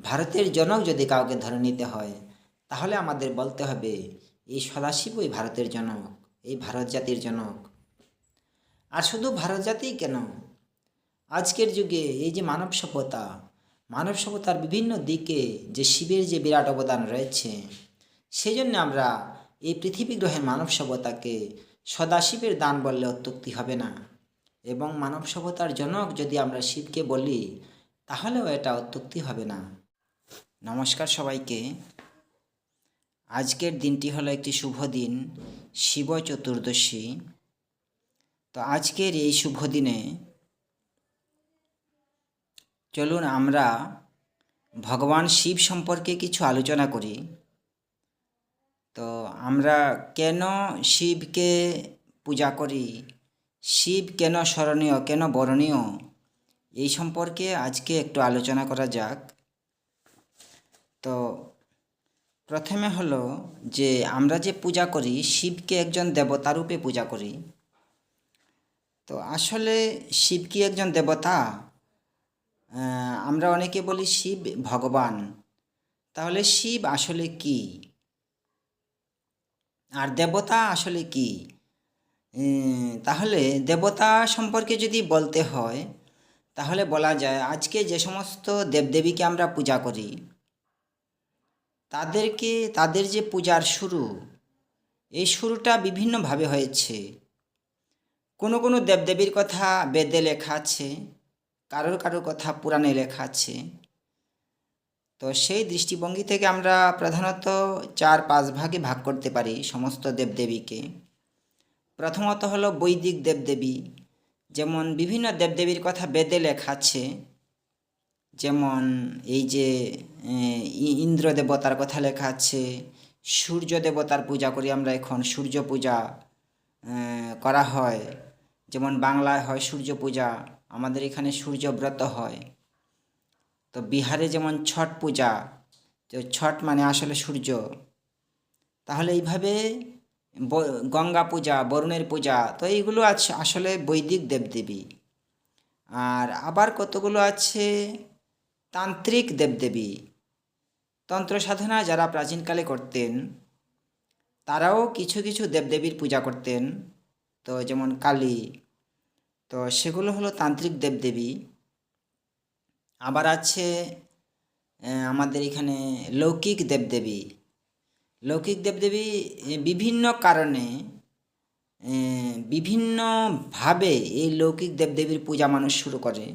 ভারতের জনক যদি কাউকে ধরে নিতে হয়, তাহলে আমাদের বলতে হবে এই সদাশিবই ভারতের জনক, এই ভারত জাতির জনক। আর শুধু ভারত জাতিই কেন, আজকের যুগে এই যে মানব সভ্যতার বিভিন্ন দিকে যে শিবের যে বিরাট অবদান রয়েছে, সেই জন্য আমরা এই পৃথিবী গ্রহের মানব সভ্যতাকে সদাশিবের দান বললে অত্যুক্তি হবে না। এবং মানব সভ্যতার জনক যদি আমরা শিবকে বলি, তাহলেও এটা অত্যুক্তি হবে না। নমস্কার সবাইকে। আজকের দিনটি হলো একটি শুভ দিন, শিব চতুর্দশী। তো আজকের এই শুভ দিনে চলুন আমরা ভগবান শিব সম্পর্কে কিছু আলোচনা করি। তো আমরা কেন শিবকে পূজা করি, শিব কেন স্মরণীয়, কেন বরণীয়, এই সম্পর্কে আজকে একটু আলোচনা করা যাক। তো প্রথমে হলো যে আমরা যে পূজা করি, শিবকে একজন দেবতা রূপে পূজা করি। তো আসলে শিব কি একজন দেবতা? আমরা অনেকে বলি শিব ভগবান। তাহলে শিব আসলে কি, আর দেবতা আসলে কি? তাহলে দেবতা সম্পর্কে যদি বলতে হয়, তাহলে বলা যায় আজকে যে সমস্ত দেবদেবীকে আমরা পূজা করি, তাদের যে পূজার শুরু, এই শুরুটা বিভিন্নভাবে হয়েছে। কোনো কোনো দেবদেবীর কথা বেদে লেখা আছে, কারোর কারোর কথা পুরাণে লেখা আছে। তো সেই দৃষ্টিভঙ্গি থেকে আমরা প্রধানত 4-5 ভাগে ভাগ করতে পারি সমস্ত দেবদেবীকে। প্রথমত হলো বৈদিক দেবদেবী, যেমন বিভিন্ন দেবদেবীর কথা বেদে লেখা আছে। যেমন এই যে ইন্দ্র দেবতার কথা লেখা আছে, সূর্য দেবতার পূজা করি আমরা, এখন সূর্য পূজা করা হয়। যেমন বাংলায় হয় সূর্য পূজা, আমাদের এখানে সূর্য ব্রত হয়। তো বিহারে যেমন ছট পূজা, তো ছট মানে আসলে সূর্য। তাহলে এইভাবে গঙ্গা পূজা, বরুণের পূজা, তো এইগুলো আছে আসলে বৈদিক দেবদেবী। আর আবার কতগুলো আছে তান্ত্রিক দেবদেবী। তন্ত্র সাধনা যারা প্রাচীনকালে করতেন, তারাও কিছু কিছু দেবদেবীর পূজা করতেন। তো যেমন কালী, তো সেগুলো হলো তান্ত্রিক দেবদেবী। আবার আছে আমাদের এখানে লৌকিক দেবদেবী। লৌকিক দেবদেবী বিভিন্ন কারণে, বিভিন্নভাবে এই লৌকিক দেবদেবীর পূজা মানুষ শুরু করে।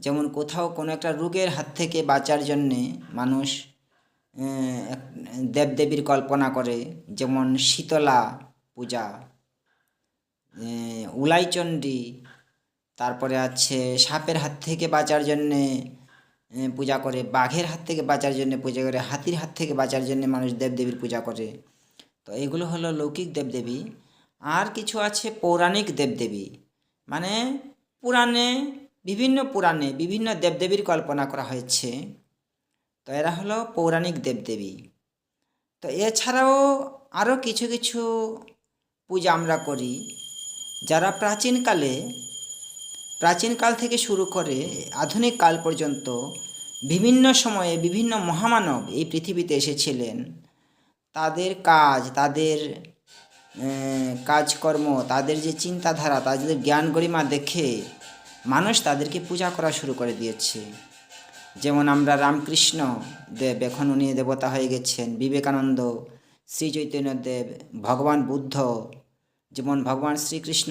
যেমন কোথাও কোনো একটা রোগের হাত থেকে বাঁচার জন্যে মানুষ দেবদেবীর কল্পনা করে। যেমন শীতলা পূজা, উলাইচণ্ডী, তারপরে আছে সাপের হাত থেকে বাঁচার জন্যে পূজা করে, বাঘের হাত থেকে বাঁচার জন্য পূজা করে, হাতির হাত থেকে বাঁচার জন্য মানুষ দেবদেবীর পূজা করে। তো এগুলো হলো লৌকিক দেবদেবী। আর কিছু আছে পৌরাণিক দেবদেবী, মানে পুরাণে বিভিন্ন দেবদেবীর কল্পনা করা হয়েছে। তো এরা হলো পৌরাণিক দেবদেবী। তো এছাড়াও আরও কিছু কিছু পূজা আমরা করি, যারা প্রাচীনকাল থেকে শুরু করে আধুনিক কাল পর্যন্ত বিভিন্ন সময়ে বিভিন্ন মহামানব এই পৃথিবীতে এসেছিলেন। তাদের কাজকর্ম, তাদের যে চিন্তাধারা, তাদের জ্ঞান গরিমা দেখে মানুষ তাদেরকে পূজা করা শুরু করে দিয়েছে। যেমন আমরা রামকৃষ্ণ দেব, এখন উনি দেবতা হয়ে গেছেন, বিবেকানন্দ, শ্রী চৈতন্যদেব, ভগবান বুদ্ধ, যেমন ভগবান শ্রীকৃষ্ণ,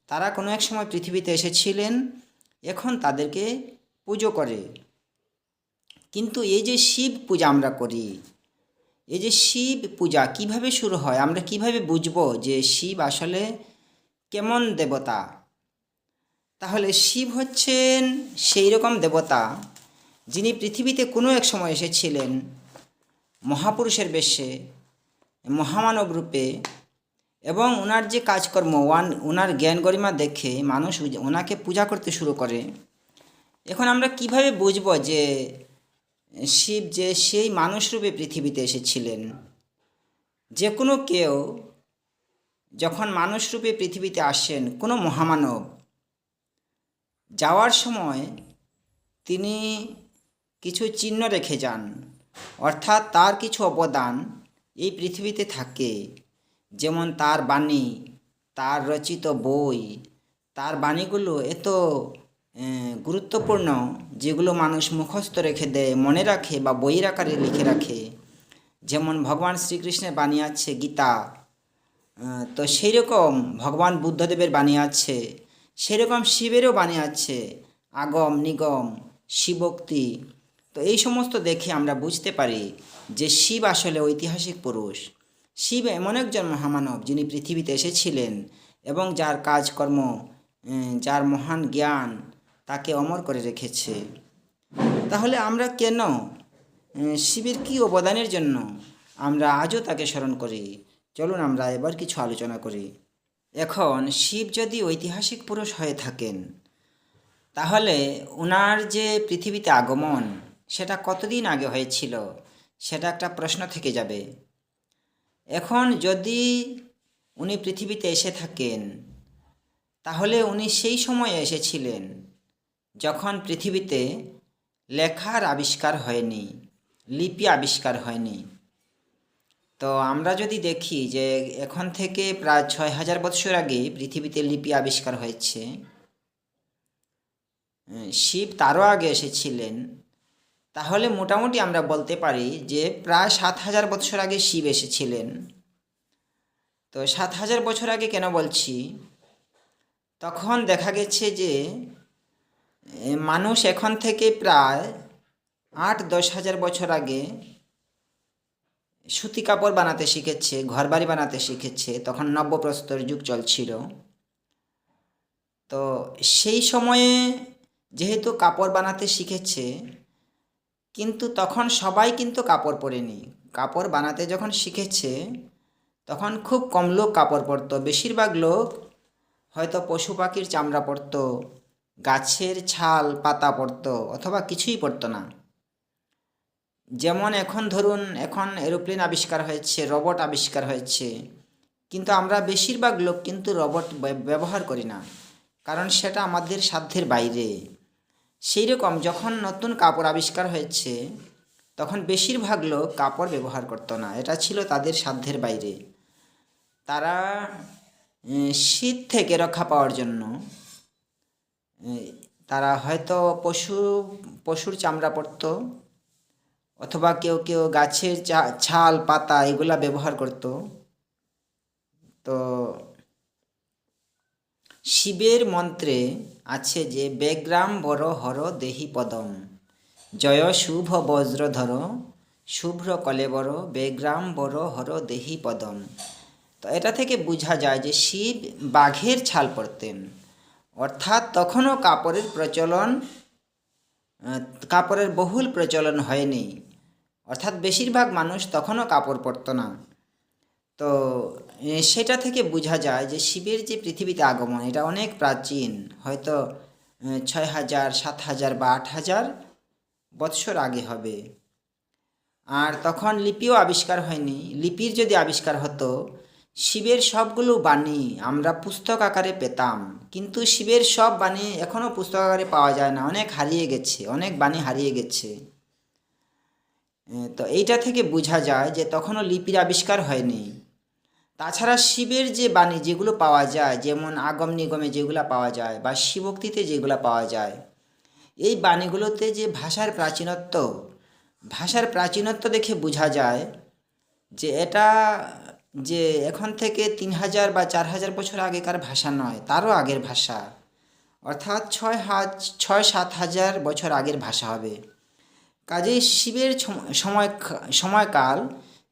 তারা কোনো এক সময় পৃথিবীতে এসেছিলেন, এখন তাদেরকে পুজো করে। কিন্তু এই যে শিব পূজা আমরা করি, এই যে শিব পূজা কিভাবে শুরু হয়, আমরা কিভাবে বুঝব যে শিব আসলে কেমন দেবতা? তাহলে শিব হচ্ছেন সেই রকম দেবতা যিনি পৃথিবীতে কোনো এক সময় এসেছিলেন মহাপুরুষের বেশে, মহামানব রূপে, এবং ওনার যে কাজকর্ম, ওনার জ্ঞান গরিমা দেখে মানুষ ওনাকে পূজা করতে শুরু করে। এখন আমরা কিভাবে বুঝব যে শিব যে সেই মানুষ রূপে পৃথিবীতে এসেছিলেন? যে কোনো কেউ যখন মানুষ রূপে পৃথিবীতে আসেন, কোনো মহামানব, যাওয়ার সময় তিনি কিছু চিহ্ন রেখে যান, অর্থাৎ তার কিছু অবদান এই পৃথিবীতে থাকে। যেমন তার বাণী, তার রচিত বই, তার বাণীগুলো এত গুরুত্বপূর্ণ, যেগুলো মানুষ মুখস্থ রেখে দেয়, মনে রাখে বা বইয়ের আকারে লিখে রাখে। যেমন ভগবান শ্রীকৃষ্ণের বাণী আছে গীতা, তো সেই রকম ভগবান বুদ্ধদেবের বাণী আছে, সেরকম শিবেরও বাণী আছে আগম নিগম শিবোক্তি। তো এই সমস্ত দেখে আমরা বুঝতে পারি যে শিব আসলে ঐতিহাসিক পুরুষ। শিব এমন একজন মহামানব যিনি পৃথিবীতে এসেছিলেন এবং যার কাজকর্ম, যার মহান জ্ঞান তাকে অমর করে রেখেছে। তাহলে আমরা কেন শিবের কী অবদানের জন্য আমরা আজও তাকে স্মরণ করি? চলুন আমরা এবার কিছু আলোচনা করি। এখন শিব যদি ঐতিহাসিক পুরুষ হয়ে থাকেন, তাহলে ওনার যে পৃথিবীতে আগমন সেটা কতদিন আগে হয়েছিল, সেটা একটা প্রশ্ন থেকে যাবে। এখন যদি উনি পৃথিবীতে এসে থাকেন, তাহলে উনি সেই সময়ে এসেছিলেন যখন পৃথিবীতে লেখার আবিষ্কার হয়নি, লিপি আবিষ্কার হয়নি। তো আমরা যদি দেখি যে এখন থেকে প্রায় ৬,০০০ বৎসর আগে পৃথিবীতে লিপি আবিষ্কার হয়েছে, শিব তারও আগে এসেছিলেন, তাহলে মোটামুটি আমরা বলতে পারি যে প্রায় ৭,০০০ বৎসর আগে শিব এসেছিলেন। তো ৭,০০০ বছর আগে কেন বলছি? তখন দেখা গেছে যে মানুষ এখন থেকে প্রায় ৮-১০,০০০ বছর আগে সুতি কাপড় বানাতে শিখেছে, ঘরবাড়ি বানাতে শিখেছে। তখন নব্যপ্রস্তর যুগ চলছিল। তো সেই সময়ে যেহেতু কাপড় বানাতে শিখেছে, কিন্তু তখন সবাই কিন্তু কাপড় পরেনি। কাপড় বানাতে যখন শিখেছে তখন খুব কম লোক কাপড় পরতো। বেশিরভাগ লোক হয়তো পশু পাখির চামড়া পরতো, গাছের ছাল পাতা পরতো, অথবা কিছুই পরতো না। যেমন এখন ধরুন, এখন এরোপ্লেন আবিষ্কার হয়েছে, রোবট আবিষ্কার হয়েছে, কিন্তু আমরা বেশিরভাগ লোক কিন্তু রোবট ব্যবহার করি না, কারণ সেটা আমাদের সাধ্যের বাইরে। সেই রকম যখন নতুন কাপড় আবিষ্কার হয়েছে, তখন বেশিরভাগ লোক কাপড় ব্যবহার করতো না, এটা ছিল তাদের সাধ্যের বাইরে। তারা শীত থেকে রক্ষা পাওয়ার জন্য তারা হয়তো পশুর চামড়া পরতো, অথবা কেউ কেউ গাছের ছাল পাতা এগুলা ব্যবহার করত। তো শিবের মন্ত্রে আছে যে বেগ্রাম বড় হর দেহি পদম, জয় শুভ বজ্রধর শুভ্র কলেবর বেগ্রাম বড় হর দেহি পদম। তো এটা থেকে বোঝা যায় যে শিব বাঘের ছাল পরতেন, অর্থাৎ তখনও কাপড়ের বহুল প্রচলন হয়নি, অর্থাৎ বেশিরভাগ মানুষ তখনও কাপড় পরত না। তো সেটা থেকে বোঝা যায় যে শিবের যে পৃথিবীতে আগমন এটা অনেক প্রাচীন, হয়তো ৬,০০০, ৭,০০০ বা ৮,০০০ বৎসর আগে হবে। আর তখন লিপিও আবিষ্কার হয়নি। লিপির যদি আবিষ্কার হতো, শিবের সবগুলো বাণী আমরা পুস্তক আকারে পেতাম, কিন্তু শিবের সব বাণী এখনও পুস্তক আকারে পাওয়া যায় না, অনেক হারিয়ে গেছে, অনেক বাণী হারিয়ে গেছে। তো এইটা থেকে বোঝা যায় যে তখনও লিপির আবিষ্কার হয়নি। তাছাড়া শিবের যে বাণী যেগুলো পাওয়া যায়, যেমন আগম নিগমে যেগুলো পাওয়া যায় বা শিবোক্তিতে যেগুলো পাওয়া যায়, এই বাণীগুলোতে যে ভাষার প্রাচীনত্ব দেখে বোঝা যায় যে এটা যে এখন থেকে ৩,০০০ বা ৪,০০০ বছর আগেকার ভাষা নয়, তারও আগের ভাষা, অর্থাৎ ৬-৭,০০০ বছর আগের ভাষা হবে। কাজেই শিবের সময়কাল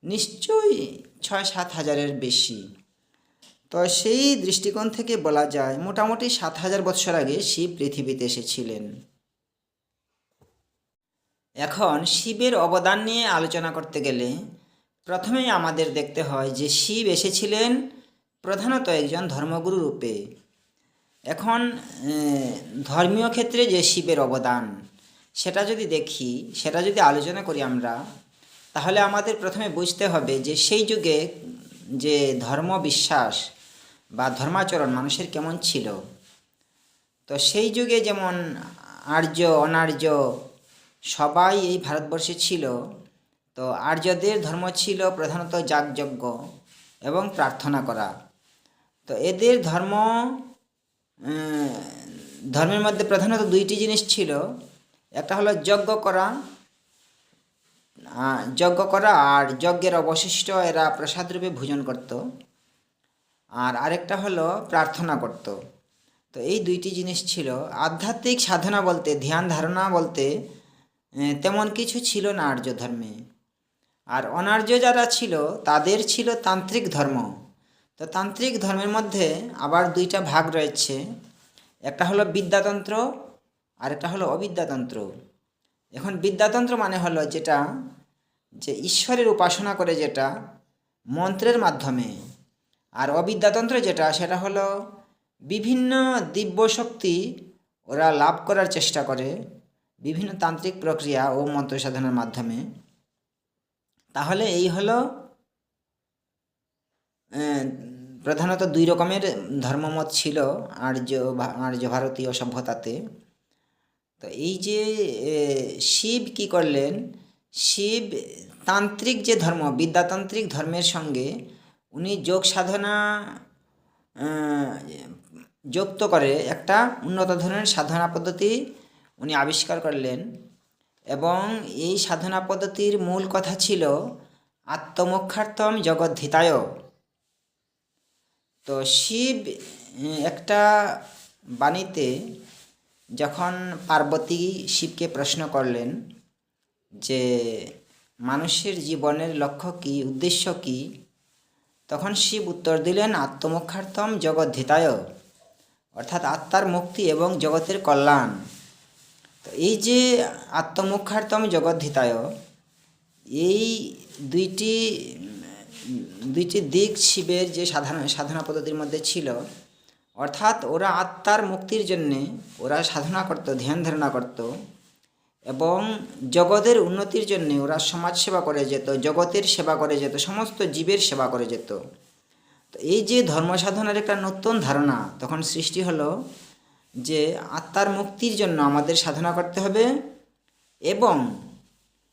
নিশ্চয়ই ৬-৭,০০০-এর বেশি। তো সেই দৃষ্টিকোণ থেকে বলা যায় মোটামুটি ৭,০০০ বৎসর আগে শিব পৃথিবীতে এসেছিলেন। এখন শিবের অবদান নিয়ে আলোচনা করতে গেলে প্রথমেই আমাদের দেখতে হয় যে শিব এসেছিলেন প্রধানত একজন ধর্মগুরু রূপে। এখন ধর্মীয় ক্ষেত্রে যে শিবের অবদান সেটা যদি দেখি, সেটা যদি আলোচনা করি আমরা, তাহলে আমাদের প্রথমে বুঝতে হবে যে সেই যুগে যে ধর্ম বিশ্বাস বা ধর্মাচরণ মানুষের কেমন ছিল। তো সেই যুগে যেমন আর্য অনার্য সবাই এই ভারতবর্ষে ছিল। তো আর্যদের ধর্ম ছিল প্রধানত যাগযজ্ঞ এবং প্রার্থনা করা। তো এদের ধর্মের মধ্যে প্রধানত দুইটি জিনিস ছিল। একটা হলো যজ্ঞ করা আর যজ্ঞের অবশিষ্ট এরা প্রসাদ রূপে ভোজন করত। আর আরেকটা হলো প্রার্থনা করত। তো এই দুইটি জিনিস ছিল। আধ্যাত্মিক সাধনা বলতে, ধ্যান ধারণা বলতে তেমন কিছু ছিল না আর্য ধর্মে। আর অনার্য যারা ছিল তাদের ছিল তান্ত্রিক ধর্ম। তো তান্ত্রিক ধর্মের মধ্যে আবার দুইটা ভাগ রয়েছে। একটা হলো বিদ্যাতন্ত্র আর একটা হলো অবিদ্যাতন্ত্র। এখন বিদ্যাতন্ত্র মানে হলো যেটা যে ঈশ্বরের উপাসনা করে, যেটা মন্ত্রের মাধ্যমে। আর অবিদ্যাতন্ত্র যেটা, সেটা হলো বিভিন্ন দিব্য শক্তি ওরা লাভ করার চেষ্টা করে বিভিন্ন তান্ত্রিক প্রক্রিয়া ও মন্ত্র সাধনার মাধ্যমে। তাহলে এই হলো প্রধানত দুই রকমের ধর্মমত ছিল আর্য ভারতীয় সভ্যতাতে। তো এই যে শিব কি করলেন, শিব তান্ত্রিক যে ধর্ম, বিদ্যাতান্ত্রিক ধর্মের সঙ্গে উনি যোগ সাধনা যুক্ত করে একটা উন্নত ধরনের সাধনা পদ্ধতি উনি আবিষ্কার করলেন। এবং এই সাধনা পদ্ধতির মূল কথা ছিল আত্মমোক্ষার্থম জগদ্ধিতায়। তো শিব একটা বাণীতে যখন পার্বতী শিবকে প্রশ্ন করলেন যে মানুষের জীবনের লক্ষ্য কী, উদ্দেশ্য কী, তখন শিব উত্তর দিলেন আত্মমোক্ষার্থম জগদ্ধিতায়, অর্থাৎ আত্মার মুক্তি এবং জগতের কল্যাণ। তো এই যে আত্মমোক্ষার্থম জগদ্ধিতায়, এই দুইটি দিক শিবের যে সাধনা পদ্ধতির মধ্যে ছিল। অর্থাৎ ওরা আত্মার মুক্তির জন্যে ওরা সাধনা করত, ধ্যান ধারণা করত, এবং জগতের উন্নতির জন্যে ওরা সমাজ সেবা করে যেত, জগতের সেবা করে যেত, সমস্ত জীবের সেবা করে যেত। তো এই যে ধর্ম সাধনার একটা নতুন ধারণা তখন সৃষ্টি হলো যে আত্মার মুক্তির জন্য আমাদের সাধনা করতে হবে এবং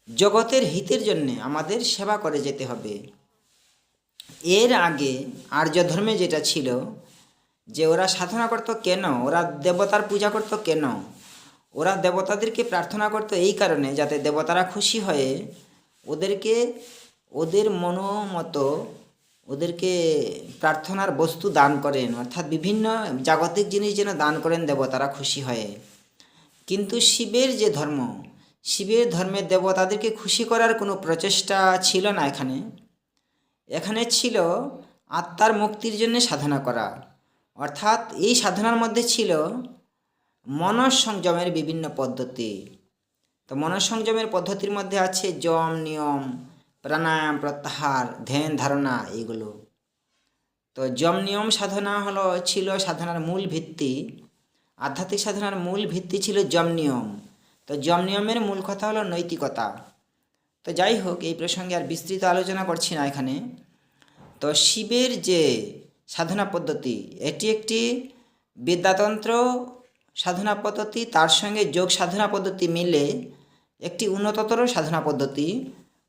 জগতের হিতের জন্যে আমাদের সেবা করে যেতে হবে। এর আগে আর্য ধর্মে যেটা ছিল যে ওরা সাধনা করতো কেন, ওরা দেবতার পূজা করতো কেন, ওরা দেবতাদেরকে প্রার্থনা করতো এই কারণে যাতে দেবতারা খুশি হয়ে ওদেরকে ওদের মনোমতো ওদেরকে প্রার্থনার বস্তু দান করেন, অর্থাৎ বিভিন্ন জাগতিক জিনিস যেন দান করেন দেবতারা খুশি হয়ে। কিন্তু শিবের যে ধর্ম, শিবের ধর্মের দেবতাদেরকে খুশি করার কোনো প্রচেষ্টা ছিল না। এখানে ছিল আত্মার মুক্তির জন্য সাধনা করা। অর্থাৎ এই সাধনার মধ্যে ছিল মনঃসংযমের বিভিন্ন পদ্ধতি। তো মনঃসংযমের পদ্ধতির মধ্যে আছে যম, নিয়ম, প্রাণায়াম, প্রত্যাহার, ধ্যান ধারণা, এইগুলো। তো যম নিয়ম সাধনা ছিল সাধনার মূল ভিত্তি। আধ্যাত্মিক সাধনার মূল ভিত্তি ছিল যম নিয়ম। তো যম নিয়মের মূল কথা হলো নৈতিকতা। তো যাই হোক, এই প্রসঙ্গে আর বিস্তৃত আলোচনা করছি না এখানে। তো শিবের যে সাধনা পদ্ধতি, এটি একটি বিদ্যাতন্ত্র সাধনা পদ্ধতি, তার সঙ্গে যোগ সাধনা পদ্ধতি মিলে একটি উন্নততর সাধনা পদ্ধতি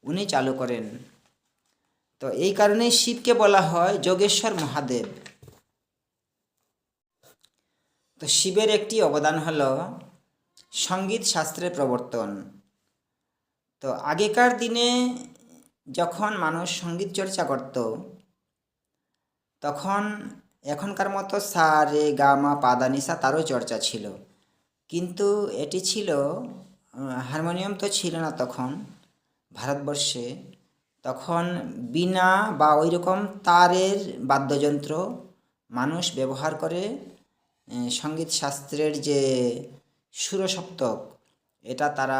উনি চালু করেন। তো এই কারণেই শিবকে বলা হয় যোগেশ্বর মহাদেব। তো শিবের একটি অবদান হলো সঙ্গীত শাস্ত্রের প্রবর্তন। তো আগেকার দিনে যখন মানুষ সঙ্গীত চর্চা করত তখন এখনকার মতো সা রে গা মা পা দা নি সা তারও চর্চা ছিল, কিন্তু এটি ছিল হারমোনিয়াম তো ছিল না তখন ভারতবর্ষে। তখন বীণা বা ওই রকম তারের বাদ্যযন্ত্র মানুষ ব্যবহার করে সঙ্গীত শাস্ত্রের যে সুরসপ্তক, এটা তারা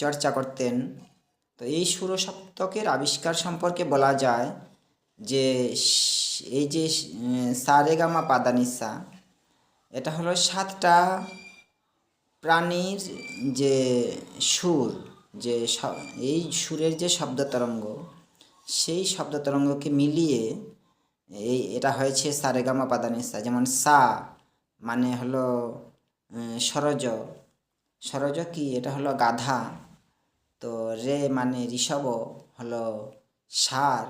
চর্চা করতেন। তো এই সুরসপ্তকের আবিষ্কার সম্পর্কে বলা যায় যে এই যে সা রে গা মা পা দা নি সা, এটা হলো 7টা প্রাণীর যে সুর, যে এই সুরের যে শব্দ তরঙ্গ, সেই শব্দ তরঙ্গকে মিলিয়ে এটা হয়েছে সা রে গা মা পা দা নি সা। যেমন সা মানে হলো সরজ, সরজ কি, এটা হলো গাধা। তো রে মানে ঋষভ হলো ষাঁড়,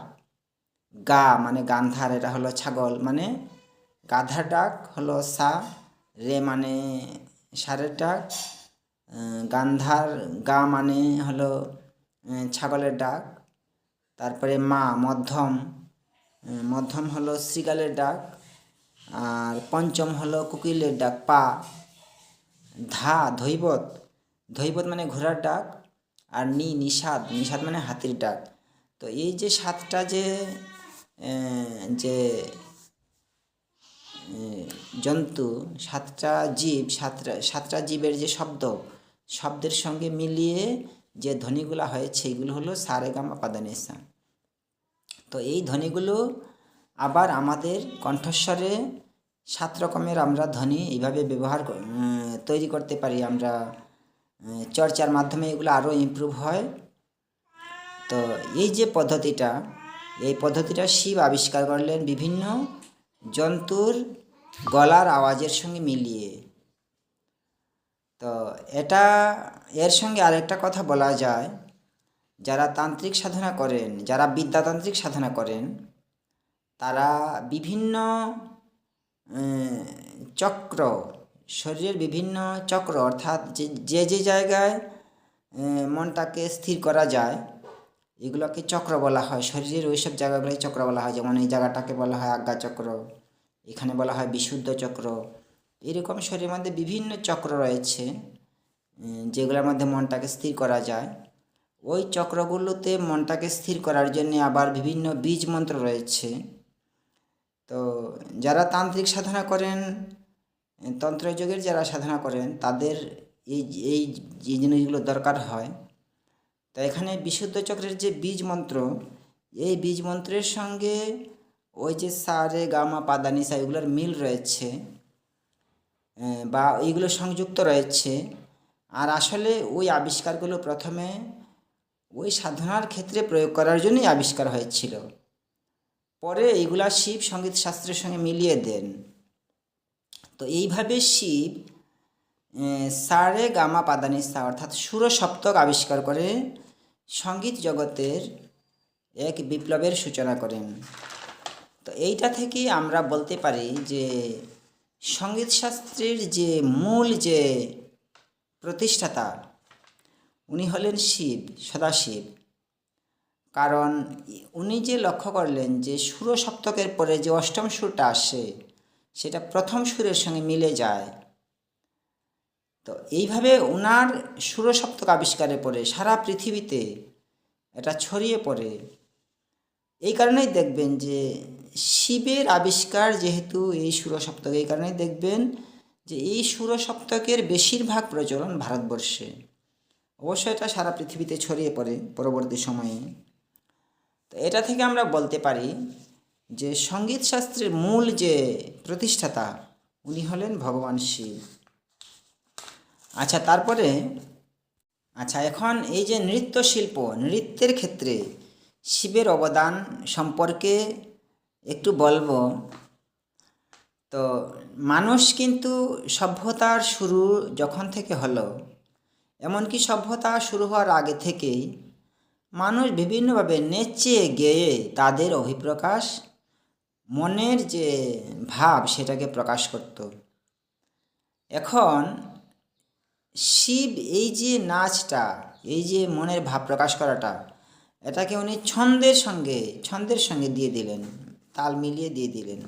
গা মানে গান্ধার, এটা হলো ছাগল। মানে গাধার ডাক হলো সা, রে মানে ষাঁড়ের ডাক, গান্ধার গা মানে হলো ছাগলের ডাক। তারপরে মা মধ্যম, মধ্যম হলো শৃগালের ডাক। আর পঞ্চম হলো কোকিলের ডাক পা। ধা ধৈবত, ধৈবত মানে ঘোড়ার ডাক। আর নিষাদ, নিষাদ মানে হাতির ডাক। তো এই যে সাতটা যে জন্তু, সাতটা জীব, সাতটা জীবের যে শব্দের সঙ্গে মিলিয়ে যে ধ্বনিগুলো হয়েছে এগুলো হলো সা রে গা মা পা ধা নি সা। তো এই ধ্বনিগুলো আবার আমাদের কণ্ঠস্বরে 7 রকমের আমরা ধ্বনি এইভাবে তৈরি করতে পারি আমরা। চর্চার মাধ্যমে এগুলো আরও ইমপ্রুভ হয়। তো এই যে এই পদ্ধতিটা শিব আবিষ্কার করলেন বিভিন্ন জন্তুর গলার আওয়াজের সঙ্গে মিলিয়ে। তো এর সঙ্গে আরেকটা কথা বলা যায়, যারা তান্ত্রিক সাধনা করেন, যারা বিদ্যাতান্ত্রিক সাধনা করেন, তারা বিভিন্ন চক্র, শরীরের বিভিন্ন চক্র, অর্থাৎ যে জায়গায় মনটাকে স্থির করা যায় এগুলোকে চক্র বলা হয়। শরীরের ওইসব জায়গাগুলোকে চক্র বলা হয়। যেমন এই জায়গাটাকে বলা হয় আজ্ঞা চক্র, এখানে বলা হয় বিশুদ্ধ চক্র। এরকম শরীরের মধ্যে বিভিন্ন চক্র রয়েছে যেগুলোর মধ্যে মনটাকে স্থির করা যায়। ওই চক্রগুলোতে মনটাকে স্থির করার জন্য আবার বিভিন্ন বীজ মন্ত্র রয়েছে। তো যারা তান্ত্রিক সাধনা করেন, তন্ত্রযোগের যারা সাধনা করেন, তাদের এই জিনিসগুলো দরকার হয়। তো এখানে বিশুদ্ধ চক্রের যে বীজ মন্ত্র, এই বীজ মন্ত্রের সঙ্গে ওই যে সা রে গা মা পা ধা নি সা এগুলোর মিল রয়েছে বা এইগুলো সংযুক্ত রয়েছে। আর আসলে ওই আবিষ্কারগুলো প্রথমে ওই সাধনার ক্ষেত্রে প্রয়োগ করার জন্যই আবিষ্কার হয়েছিল। পরে এইগুলা শিব সঙ্গীত শাস্ত্রের সঙ্গে মিলিয়ে দেন। তো এইভাবে শিব সা রে গা মা পা ধা নি সা অর্থাৎ সুরসপ্তক আবিষ্কার করে সঙ্গীত জগতের এক বিপ্লবের সূচনা করেন। তো এইটা থেকেই আমরা বলতে পারি যে সঙ্গীত শাস্ত্রের যে মূল যে প্রতিষ্ঠাতা উনি হলেন শিব, সদাশিব। কারণ উনি যে লক্ষ্য করলেন যে সুরসপ্তকের পরে যে অষ্টম সুরটা আসে সেটা প্রথম সুরের সঙ্গে মিলে যায়। তো এইভাবে ওনার সুরসপ্তক আবিষ্কারের পরে সারা পৃথিবীতে এটা ছড়িয়ে পড়ে। এই কারণেই দেখবেন যে শিবের আবিষ্কার যেহেতু এই সুরসপ্তক, এই কারণেই দেখবেন যে এই সুরসপ্তকের বেশিরভাগ প্রচলন ভারতবর্ষে। অবশ্য এটা সারা পৃথিবীতে ছড়িয়ে পড়ে পরবর্তী সময়ে। তো এটা থেকে আমরা বলতে পারি যে সঙ্গীত শাস্ত্রের মূল যে প্রতিষ্ঠাতা উনি হলেন ভগবান শিব। এখন এই যে নৃত্যশিল্প, নৃত্যের ক্ষেত্রে শিবের অবদান সম্পর্কে একটু বলবো। তো মানুষ কিন্তু সভ্যতার শুরু যখন থেকে হলো, এমনকি সভ্যতা শুরু হওয়ার আগে থেকেই মানুষ বিভিন্নভাবে নেচে গেয়ে তাদের অভিপ্রকাশ, মনের যে ভাব সেটাকে প্রকাশ করত। এখন শিব এই যে নাচটা, এই যে মনের ভাব প্রকাশ করাটা, এটাকে উনি ছন্দের সঙ্গে দিয়ে দিলেন, তাল মিলিয়ে দিয়ে দিলেন।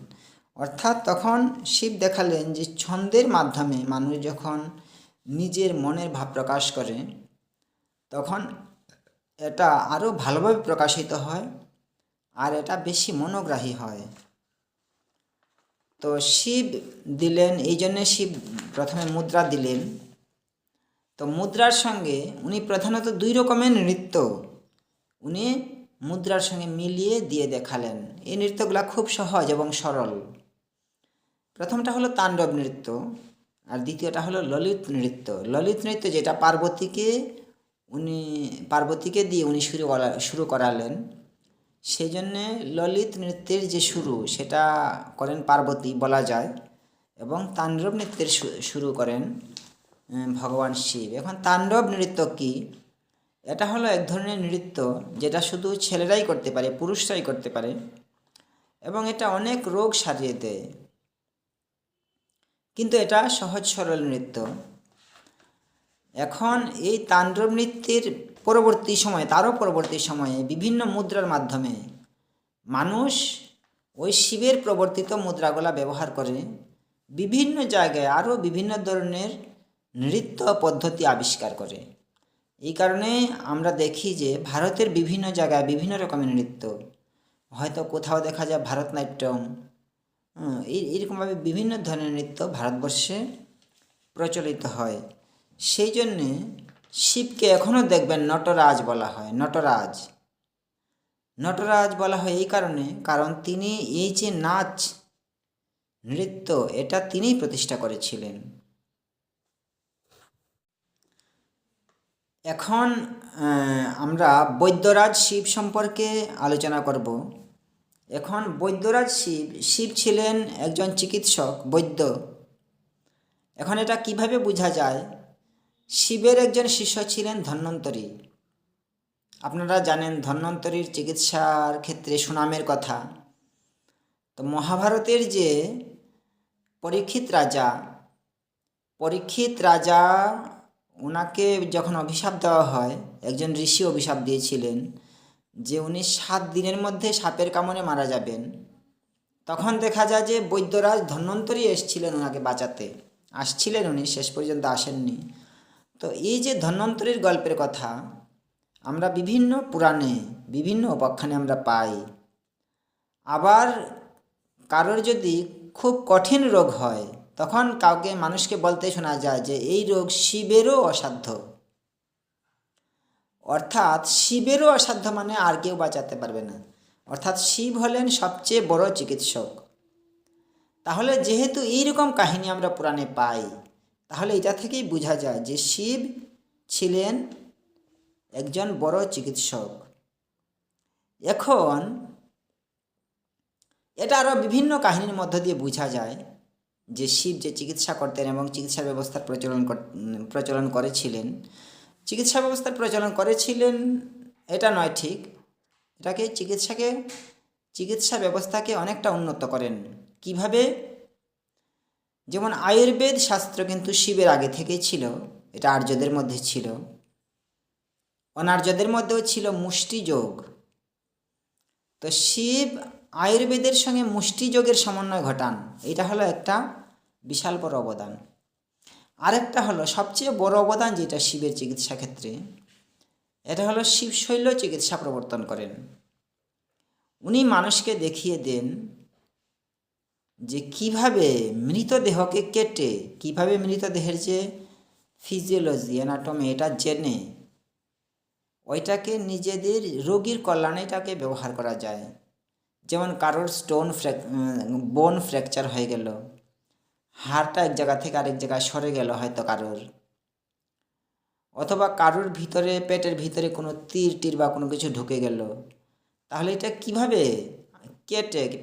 অর্থাৎ তখন শিব দেখালেন যে ছন্দের মাধ্যমে মানুষ যখন নিজের মনের ভাব প্রকাশ করে তখন এটা আরও ভালোভাবে প্রকাশিত হয় আর এটা বেশি মনোগ্রাহী হয়। তো শিব দিলেন, এই জন্যে শিব প্রথমে মুদ্রা দিলেন। তো মুদ্রার সঙ্গে উনি প্রধানত 2 রকমের নৃত্য উনি মুদ্রার সঙ্গে মিলিয়ে দিয়ে দেখালেন। এই নৃত্যগুলো খুব সহজ এবং সরল। প্রথমটা হলো তাণ্ডব নৃত্য আর দ্বিতীয়টা হলো ললিত নৃত্য। ললিত নৃত্য যেটা পার্বতীকে দিয়ে উনি শুরু করালেন, সেই জন্যে ললিত নৃত্যের যে শুরু সেটা করেন পার্বতী বলা যায়, এবং তাণ্ডব নৃত্যের শুরু করেন ভগবান শিব। এখন তাণ্ডব নৃত্য কি? এটা হলো এক ধরনের নৃত্য যেটা শুধু ছেলেরাই করতে পারে, পুরুষরাই করতে পারে, এবং এটা অনেক রোগ সারিয়ে দেয়। কিন্তু এটা সহজ সরল নৃত্য। এখন এই তাণ্ডব নৃত্যের তারও পরবর্তী সময়ে বিভিন্ন মুদ্রার মাধ্যমে মানুষ ওই শিবের প্রবর্তিত মুদ্রাগুলা ব্যবহার করে বিভিন্ন জায়গায় আরও বিভিন্ন ধরনের নৃত্য পদ্ধতি আবিষ্কার করে। এই কারণে আমরা দেখি যে ভারতের বিভিন্ন জায়গায় বিভিন্ন রকমের নৃত্য, হয়তো কোথাও দেখা যায় ভারতনাট্যম, এইরকমভাবে বিভিন্ন ধরনের নৃত্য ভারতবর্ষে প্রচলিত হয়। সেই জন্যে শিবকে এখনও দেখবেন নটরাজ বলা হয়। নটরাজ বলা হয় এই কারণ তিনি এই যে নাচ নৃত্য এটা তিনিই প্রতিষ্ঠা করেছিলেন। এখন আমরা বৈদ্যরাজ শিব সম্পর্কে আলোচনা করব। এখন বৈদ্যরাজ শিব ছিলেন একজন চিকিৎসক, বৈদ্য। এখন এটা কিভাবে বোঝা যায়? শিবের একজন শিষ্য ছিলেন ধন্বন্তরী। আপনারা জানেন ধন্বন্তরীর চিকিৎসার ক্ষেত্রে সুনামের কথা। তো মহাভারতের যে পরীক্ষিত রাজা ওনাকে যখন অভিশাপ দেওয়া হয়, একজন ঋষি অভিশাপ দিয়েছিলেন যে উনি 7 দিনের মধ্যে সাপের কামড়ে মারা যাবেন। তখন দেখা যায় যে বৈদ্যরাজ ধন্বন্তরী এসেছিলেন ওনাকে বাঁচাতে। উনি শেষ পর্যন্ত আসেননি। তো এই যে ধন্বন্তরীর গল্পের কথা আমরা বিভিন্ন পুরাণে, বিভিন্ন উপাখ্যানে আমরা পাই। আবার কারোর যদি খুব কঠিন রোগ হয় তখন মানুষকে বলতে শোনা যায় যে এই রোগ শিবেরও অসাধ্য। অর্থাৎ শিবেরও অসাধ্য মানে আর কেউ বাঁচাতে পারবে না। অর্থাৎ শিব হলেন সবচেয়ে বড় চিকিৎসক। তাহলে যেহেতু এইরকম কাহিনী আমরা পুরাণে পাই, তাহলে এটা থেকেই বোঝা যায় যে শিব ছিলেন একজন বড় চিকিৎসক। এখন এটা আরও বিভিন্ন কাহিনীর মধ্য দিয়ে বোঝা যায় যে শিব যে চিকিৎসা করতেন এবং চিকিৎসা ব্যবস্থার প্রচলন করেছিলেন। চিকিৎসা ব্যবস্থার প্রচলন করেছিলেন এটা নয় ঠিক, এটাকে চিকিৎসা ব্যবস্থাকে অনেকটা উন্নত করেন। কিভাবে? যেমন আয়ুর্বেদ শাস্ত্র কিন্তু শিবের আগে থেকেই ছিল, এটা আর্যদের মধ্যে ছিল। অনার্যদের মধ্যেও ছিল মুষ্টিযোগ। তো শিব আয়ুর্বেদের সঙ্গে মুষ্টিযোগের সমন্বয় ঘটান, এটা হলো একটা বিশাল বড় অবদান। আরেকটা হলো সবচেয়ে বড় অবদান যেটা শিবের চিকিৎসা ক্ষেত্রে, এটা হলো শিব শৈল্য চিকিৎসা প্রবর্তন করেন। উনি মানুষকে দেখিয়ে দেন যে কিভাবে মৃতদেহকে কেটে, কিভাবে মৃতদেহের যে ফিজিওলজি, অ্যানাটমি এটা জেনে ওইটাকে নিজেদের রোগীর কল্যাণে এটাকে ব্যবহার করা যায়। যেমন কারোর বোন ফ্র্যাকচার হয়ে গেল, হাড়টা এক জায়গা থেকে আরেক জায়গায় সরে গেল হয়তো কারোর, অথবা কারোর ভিতরে পেটের ভিতরে কোনো তীর বা কোনো কিছু ঢুকে গেল, তাহলে এটা কিভাবে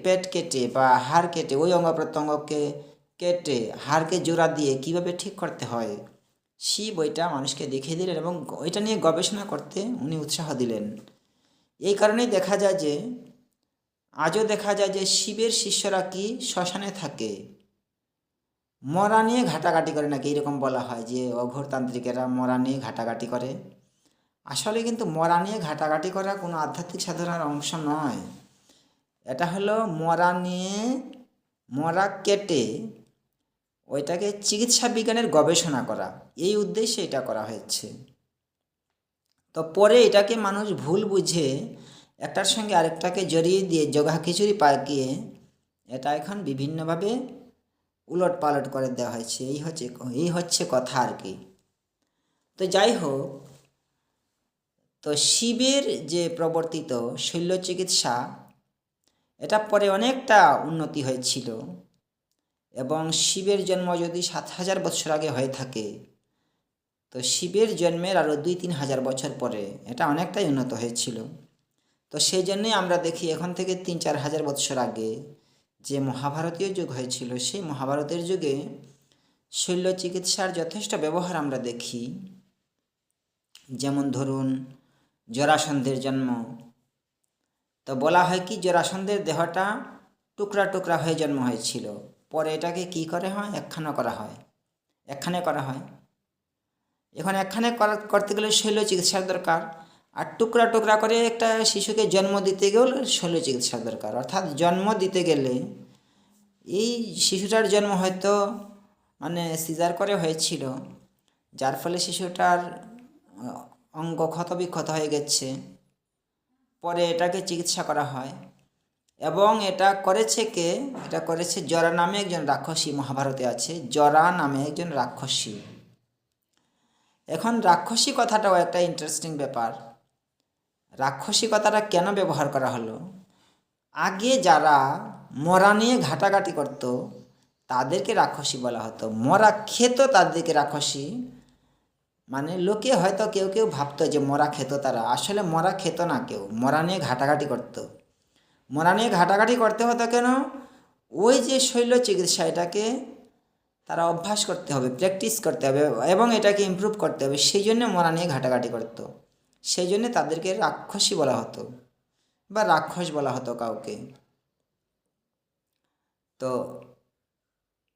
পেট কেটে বা হাড় কেটে, ওই অঙ্গ প্রত্যঙ্গকে কেটে হাড়কে জোড়া দিয়ে কিভাবে ঠিক করতে হয়, শিব ওইটা মানুষকে দেখিয়ে দিলেন এবং ওইটা নিয়ে গবেষণা করতে উনি উৎসাহ দিলেন। এই কারণেই আজও দেখা যায় যে শিবের শিষ্যরা কি শ্মশানে থাকে, মরা নিয়ে ঘাটাঘাটি করে নাকি, এরকম বলা হয় যে অঘোরতান্ত্রিকেরা মরা নিয়ে ঘাটাঘাটি করে। আসলে কিন্তু মরা নিয়ে ঘাটাঘাটি করা কোনো আধ্যাত্মিক সাধনার অংশ নয়। এটা হলো মরা কেটে ওইটাকে চিকিৎসা বিজ্ঞানের গবেষণা করা, এই উদ্দেশ্যে এটা করা হয়েছে। তো পরে এটাকে মানুষ ভুল বুঝে একটার সঙ্গে আরেকটাকে জড়িয়ে দিয়ে জগা খিচুড়ি পাকিয়ে এটা এখন বিভিন্নভাবে উলট পালট করে দেওয়া হয়েছে। এই হচ্ছে কথা আর কি। তো যাই হোক, তো শিবের যে প্রবর্তিত শল্য চিকিৎসা এটা পরে অনেকটা উন্নতি হয়েছিল, এবং শিবের জন্ম যদি 7,000 বছর আগে হয়ে থাকে, তো শিবের জন্মের আরও 2-3 হাজার বছর পরে এটা অনেকটাই উন্নত হয়েছিল। তো সেই জন্যই আমরা দেখি এখন থেকে 3-4 হাজার বছর আগে যে মহাভারতীয় যুগ হয়েছিল, সেই মহাভারতের যুগে শল্য চিকিৎসার যথেষ্ট ব্যবহার আমরা দেখি। যেমন ধরুন জরাসন্ধের জন্ম, তো বলা হয় কি জরাসন্ধের দেহটা টুকরা টুকরা হয়ে জন্ম হয়েছিল, পরে এটাকে কি করে হয় একখানা করা হয়, একখানে করা হয়। এখন একখানে করতে গেলে শল্য চিকিৎসার দরকার, আর টুকরা টুকরা করে একটা শিশুকে জন্ম দিতে গেলে শল্য চিকিৎসার দরকার। অর্থাৎ জন্ম দিতে গেলে এই শিশুটার জন্ম হয়তো সিজার করে হয়েছিল, যার ফলে শিশুটার অঙ্গ ক্ষতবিক্ষত হয়ে গেছে, পরে এটাকে চিকিৎসা করা হয়। এবং এটা করেছে কে? এটা করেছে জরা নামে একজন রাক্ষসী, মহাভারতে আছে জরা নামে একজন রাক্ষসী। এখন রাক্ষসী কথাটাও একটা ইন্টারেস্টিং ব্যাপার। রাক্ষসী কথাটা কেন ব্যবহার করা হলো? আগে যারা মরা নিয়ে ঘাটাঘাটি করত তাদেরকে রাক্ষসী বলা হতো, মরা খেত তাদেরকে রাক্ষসী। লোকে হয়তো কেউ কেউ ভাবতো যে মরা খেত, তারা আসলে মরা খেত না, কেউ মরা নিয়ে ঘাটাঘাটি করত। মরা নিয়ে ঘাটাঘাটি করতে হতো কেন? ওই যে শল্য চিকিৎসা, এটাকে তারা অভ্যাস করতে হবে, প্র্যাকটিস করতে হবে এবং এটাকে ইমপ্রুভ করতে হবে, সেই জন্য মরা নিয়ে ঘাটাঘাটি করতো। সেই জন্য তাদেরকে রাক্ষসী বলা হতো বা রাক্ষস বলা হতো কাউকে। তো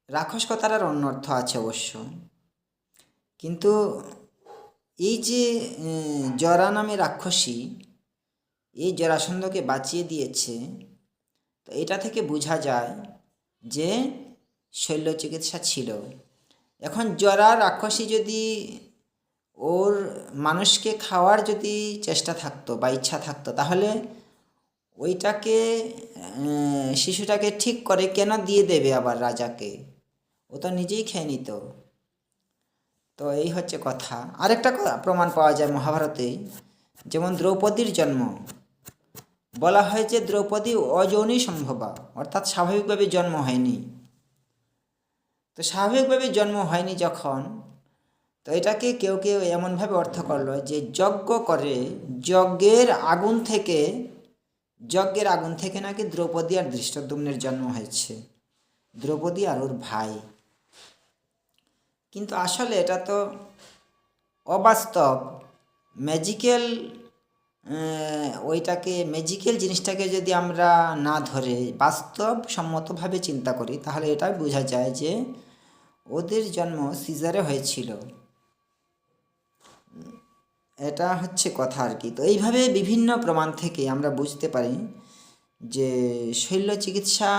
রাক্ষস কথাটার অন্য অর্থ আছে অবশ্য, কিন্তু এই যে জরা নামে রাক্ষসী এই জরাসন্ধকে বাঁচিয়ে দিয়েছে, তো এটা থেকে বোঝা যায় যে শল্য চিকিৎসা ছিল। এখন জরা রাক্ষসী যদি ওর মানুষকে খাওয়ার যদি চেষ্টা থাকতো বা ইচ্ছা থাকতো, তাহলে ওইটাকে শিশুটাকে ঠিক করে কেন দিয়ে দেবে আবার রাজাকে? ও তো নিজেই খেয়ে নিত। তো এই হচ্ছে কথা। আরেকটা প্রমাণ পাওয়া যায় মহাভারতে, যেমন দ্রৌপদীর জন্ম। বলা হয় যে দ্রৌপদী অযৌনি সম্ভবা, অর্থাৎ স্বাভাবিকভাবে জন্ম হয়নি। তো স্বাভাবিকভাবে জন্ম হয়নি যখন, তো এটাকে কেউ কেউ এমনভাবে অর্থ করলো যে যজ্ঞ করে যজ্ঞের আগুন থেকে নাকি দ্রৌপদী আর ধৃষ্টদ্যুম্নের জন্ম হয়েছে, দ্রৌপদী আর ওর ভাই। কিন্তু আসলে এটা তো অবাস্তব, ম্যাজিক্যাল। ম্যাজিক্যাল জিনিসটাকে যদি আমরা না ধরে বাস্তবসম্মতভাবে চিন্তা করি, তাহলে এটাই বোঝা যায় যে ওদের জন্ম সিজারে হয়েছিল। এটা হচ্ছে কথা আর কি। তো এইভাবে বিভিন্ন প্রমাণ থেকে আমরা বুঝতে পারি যে শল্য চিকিৎসা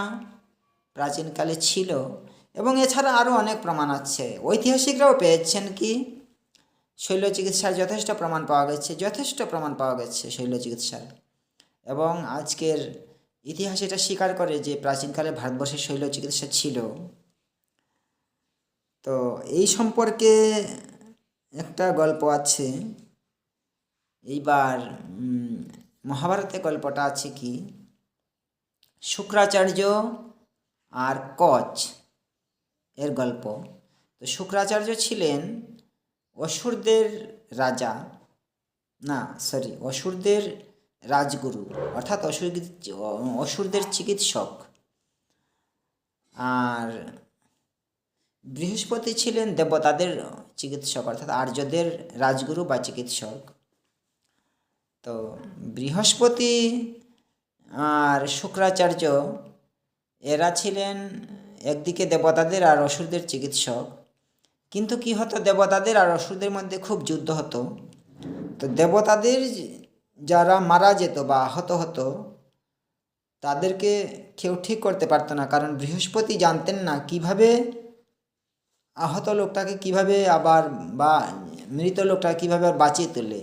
প্রাচীনকালে ছিল। এবং এছাড়া আরও অনেক প্রমাণ আছে, ঐতিহাসিকরাও পেয়েছেন কি শল্য চিকিৎসার যথেষ্ট প্রমাণ পাওয়া গেছে শল্য চিকিৎসার। এবং আজকের ইতিহাস এটা স্বীকার করে যে প্রাচীনকালে ভারতবর্ষে শল্য চিকিৎসা ছিল। তো এই সম্পর্কে একটা গল্প আছে। এইবার মহাভারতে গল্পটা আছে কি, শুক্রাচার্য আর কচ এর গল্প। তো শুক্রাচার্য ছিলেন অসুরদের অসুরদের রাজগুরু, অর্থাৎ অসুরদের চিকিৎসক। আর বৃহস্পতি ছিলেন দেবতাদের চিকিৎসক, অর্থাৎ আর্যদের রাজগুরু বা চিকিৎসক। তো বৃহস্পতি আর শুক্রাচার্য এরা ছিলেন একদিকে দেবতাদের আর অসুরদের চিকিৎসক। কিন্তু কি হতো, দেবতাদের আর অসুরদের মধ্যে খুব যুদ্ধ হতো। তো দেবতাদের যারা মারা যেত বা আহত হতো, তাদেরকে কেউ ঠিক করতে পারতো না, কারণ বৃহস্পতি জানতেন না কিভাবে আহত লোকটাকে কিভাবে আবার বা মৃত লোকটাকে কিভাবে বাঁচিয়ে তোলে।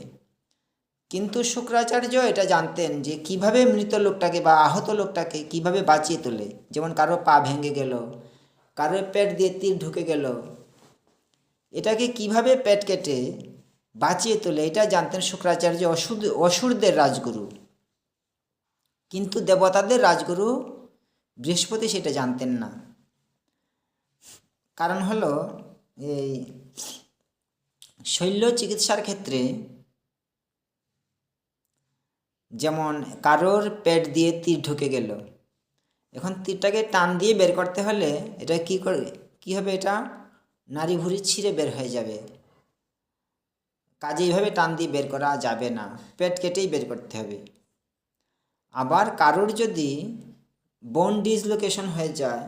কিন্তু শুক্রাচার্য এটা জানতেন যে কিভাবে মৃত লোকটাকে বা আহত লোকটাকে কিভাবে বাঁচিয়ে তোলে। যেমন কারো পা ভেঙে গেল, কারো পেট দিয়ে তীর ঢুকে গেল, এটাকে কিভাবে পেট কেটে বাঁচিয়ে তোলে এটা জানতেন শুক্রাচার্য, অসুরদের রাজগুরু। কিন্তু দেবতাদের রাজগুরু বৃহস্পতি সেটা জানতেন না। কারণ হলো এই শল্য চিকিৎসার ক্ষেত্রে যেমন কারোর পেট দিয়ে তীর ঢুকে গেল, এখন তীরটাকে টান দিয়ে বের করতে হলে এটা কি হবে, এটা নাড়ি ভুঁড়ি ছিঁড়ে বের হয়ে যাবে। কাজে এইভাবে টান দিয়ে বের করা যাবে না, পেট কেটেই বের করতে হবে। আবার কারোর যদি বোন ডিসলোকেশন হয়ে যায়,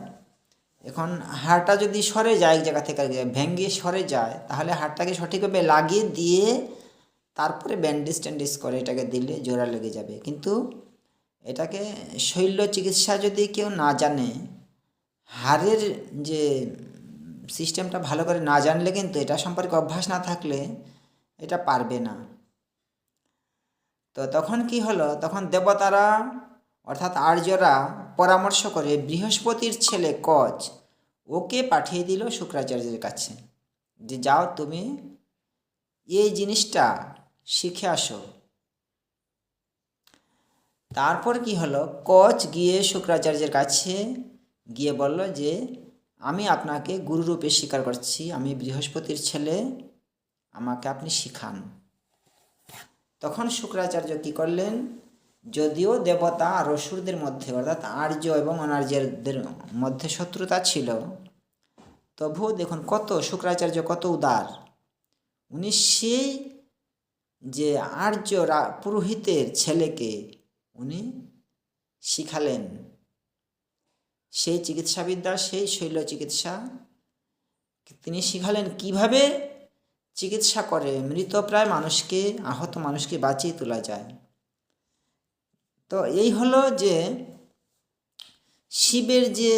এখন হাড়টা যদি সরে যায়, এক জায়গা থেকে ভেঙে সরে যায়, তাহলে হাড়টাকে সঠিকভাবে লাগিয়ে দিয়ে তারপরে ব্যান্ডেজ ট্যান্ডেজ করে এটাকে দিলে জোড়া লেগে যাবে। কিন্তু এটাকে শৈল্য চিকিৎসা যদি কেউ না জানে, হাড়ের যে সিস্টেমটা ভালো করে না জানলে, কিন্তু এটা সম্পর্কে অভ্যাস না থাকলে এটা পারবে না। তো তখন কি হলো, তখন দেবতারা অর্থাৎ আর্যরা পরামর্শ করে বৃহস্পতির ছেলে কচ ওকে পাঠিয়ে দিল শুক্রাচার্যের কাছে, যে যাও তুমি এই জিনিসটা শিখে আসো। তারপর কি হলো, কচ গিয়ে শুক্রাচার্যের কাছে গিয়ে বলল যে আমি আপনাকে গুরুরূপে স্বীকার করছি, আমি বৃহস্পতির ছেলে, আমাকে আপনি শিখান। তখন শুক্রাচার্য কি করলেন, যদিও দেবতা আর অসুরদের মধ্যে অর্থাৎ আর্য এবং অনার্যদের মধ্যে শত্রুতা ছিল, তবুও দেখুন কত শুক্রাচার্য কত উদার। উনি সেই যে আর্য পুরোহিতের ছেলেকে উনি শিখালেন সেই চিকিৎসাবিদ্যা, সেই শৈল্য চিকিৎসা তিনি শিখালেন, কিভাবে চিকিৎসা করে মৃতপ্রায় মানুষকে, আহত মানুষকে বাঁচিয়ে তোলা যায়। তো এই হলো যে শিবের যে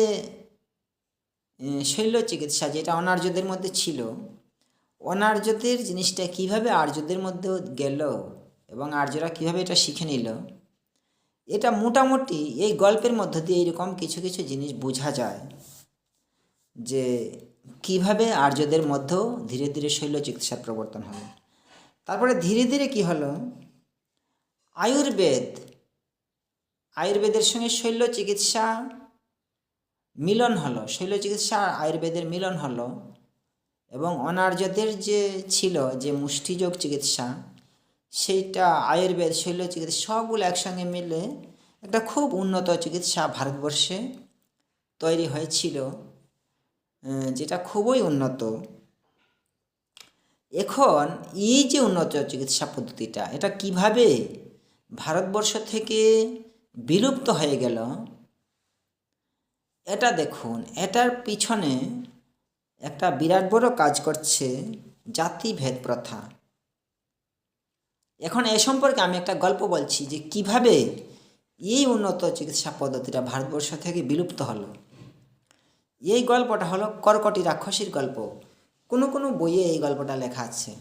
শৈল্য চিকিৎসা, যেটা অনার্যদের মধ্যে ছিল, অনার্যদের জিনিসটা কিভাবে আর্যদের মধ্যেও গেল এবং আর্যরা কিভাবে এটা শিখে নিল, এটা মোটামুটি এই গল্পের মধ্য দিয়ে এইরকম কিছু কিছু জিনিস বোঝা যায়, যে কিভাবে আর্যদের মধ্যেও ধীরে ধীরে শৈল্য চিকিৎসার প্রবর্তন হলো। তারপরে ধীরে ধীরে কি হলো, আয়ুর্বেদের সঙ্গে শৈল্য চিকিৎসা মিলন হলো, শৈল্য চিকিৎসা আয়ুর্বেদের মিলন হলো, এবং অনার্যদের যে ছিল যে মুষ্টিযোগ চিকিৎসা, সেইটা আয়ুর্বেদ শৈল্য চিকিৎসা সবগুলো একসঙ্গে মিলে একটা খুব উন্নত চিকিৎসা ভারতবর্ষে তৈরি হয়েছিল, যেটা খুবই উন্নত। এখন এই যে উন্নত চিকিৎসা পদ্ধতিটা, এটা কিভাবে ভারতবর্ষ থেকে বিলুপ্ত হয়ে গেল, এটা দেখুন, এটার পিছনে একটা বিরাট বড় কাজ করছে জাতিভেদ প্রথা। এখন এ সম্পর্কে আমি একটা গল্প বলছি যে কিভাবে এই উন্নত চিকিৎসা পদ্ধতিটা ভারতবর্ষ থেকে বিলুপ্ত হলো। এই গল্পটা হলো কর্কটি রাক্ষসীর গল্প। কোনো কোনো বইয়ে এই গল্পটা লেখা আছে।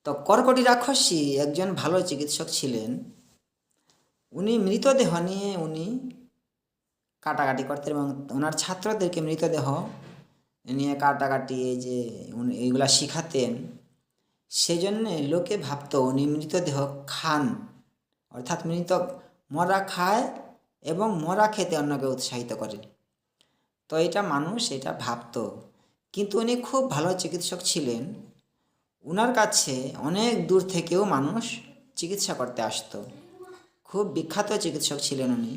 তো কর্কটি রাক্ষসী একজন ভালো চিকিৎসক ছিলেন। উনি মৃতদেহ নিয়ে উনি কাটাকাটি করতেন এবং ওনার ছাত্রদেরকে মৃতদেহ নিয়ে কাটাকাটি এই যে এইগুলা শিখাতেন। সেজন্যে লোকে ভাবতো উনি মৃতদেহ খান, অর্থাৎ মরা খায় এবং মরা খেতে অন্যকে উৎসাহিত করে। তো এটা মানুষ এটা ভাবতো, কিন্তু উনি খুব ভালো চিকিৎসক ছিলেন। উনার কাছে অনেক দূর থেকেও মানুষ চিকিৎসা করতে আসতো। খুব বিখ্যাত চিকিৎসক ছিলেন উনি।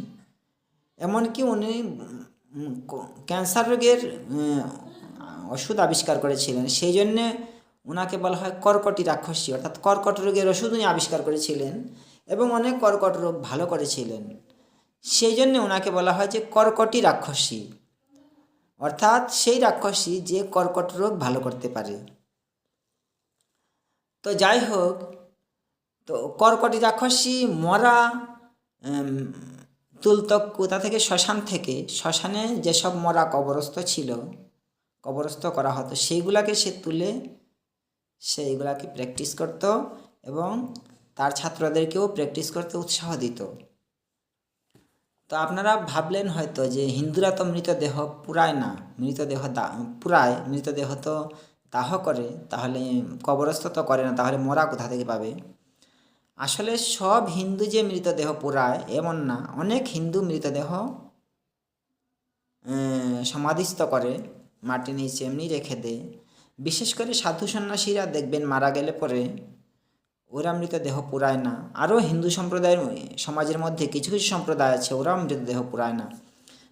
এমনকি উনি ক্যান্সার রোগের ওষুধ আবিষ্কার করেছিলেন। সেই জন্যে ওনাকে বলা হয় কর্কটি রাক্ষসী, অর্থাৎ কর্কট রোগের ওষুধ উনি আবিষ্কার করেছিলেন এবং অনেক কর্কট রোগ ভালো করেছিলেন। সেই জন্যে ওনাকে বলা হয় যে কর্কটি রাক্ষসী, অর্থাৎ সেই রাক্ষসী যে কর্কট রোগ ভালো করতে পারে। তো যাই হোক, তো কর্কটি রাক্ষসী মরা তুলতক কোথা থেকে, শ্মশানে যেসব মরা কবরস্থ করা হতো, সেইগুলাকে সে তুলে সেইগুলাকে প্র্যাকটিস করত এবং তার ছাত্রদেরকেও প্র্যাকটিস করতে উৎসাহ দিত। তো আপনারা ভাবলেন হয়তো যে হিন্দুরা তো মৃতদেহ পুরায় না, মৃতদেহ তো দাহ করে, তাহলে কবরস্থ তো করে না, তাহলে মরা কোথা থেকে পাবে? আসলে সব হিন্দু যে মৃতদেহ পুরায় এমন না। অনেক হিন্দু মৃতদেহ সমাধিস্থ করে, মাটির নিচে এমনি রেখে দেয়। বিশেষ করে সাধু সন্ন্যাসীরা দেখবেন মারা গেলে পরে ওরা মৃতদেহ পুরায় না। আরও হিন্দু সমাজের মধ্যে কিছু কিছু সম্প্রদায় আছে, ওরাও মৃতদেহ পুরায় না।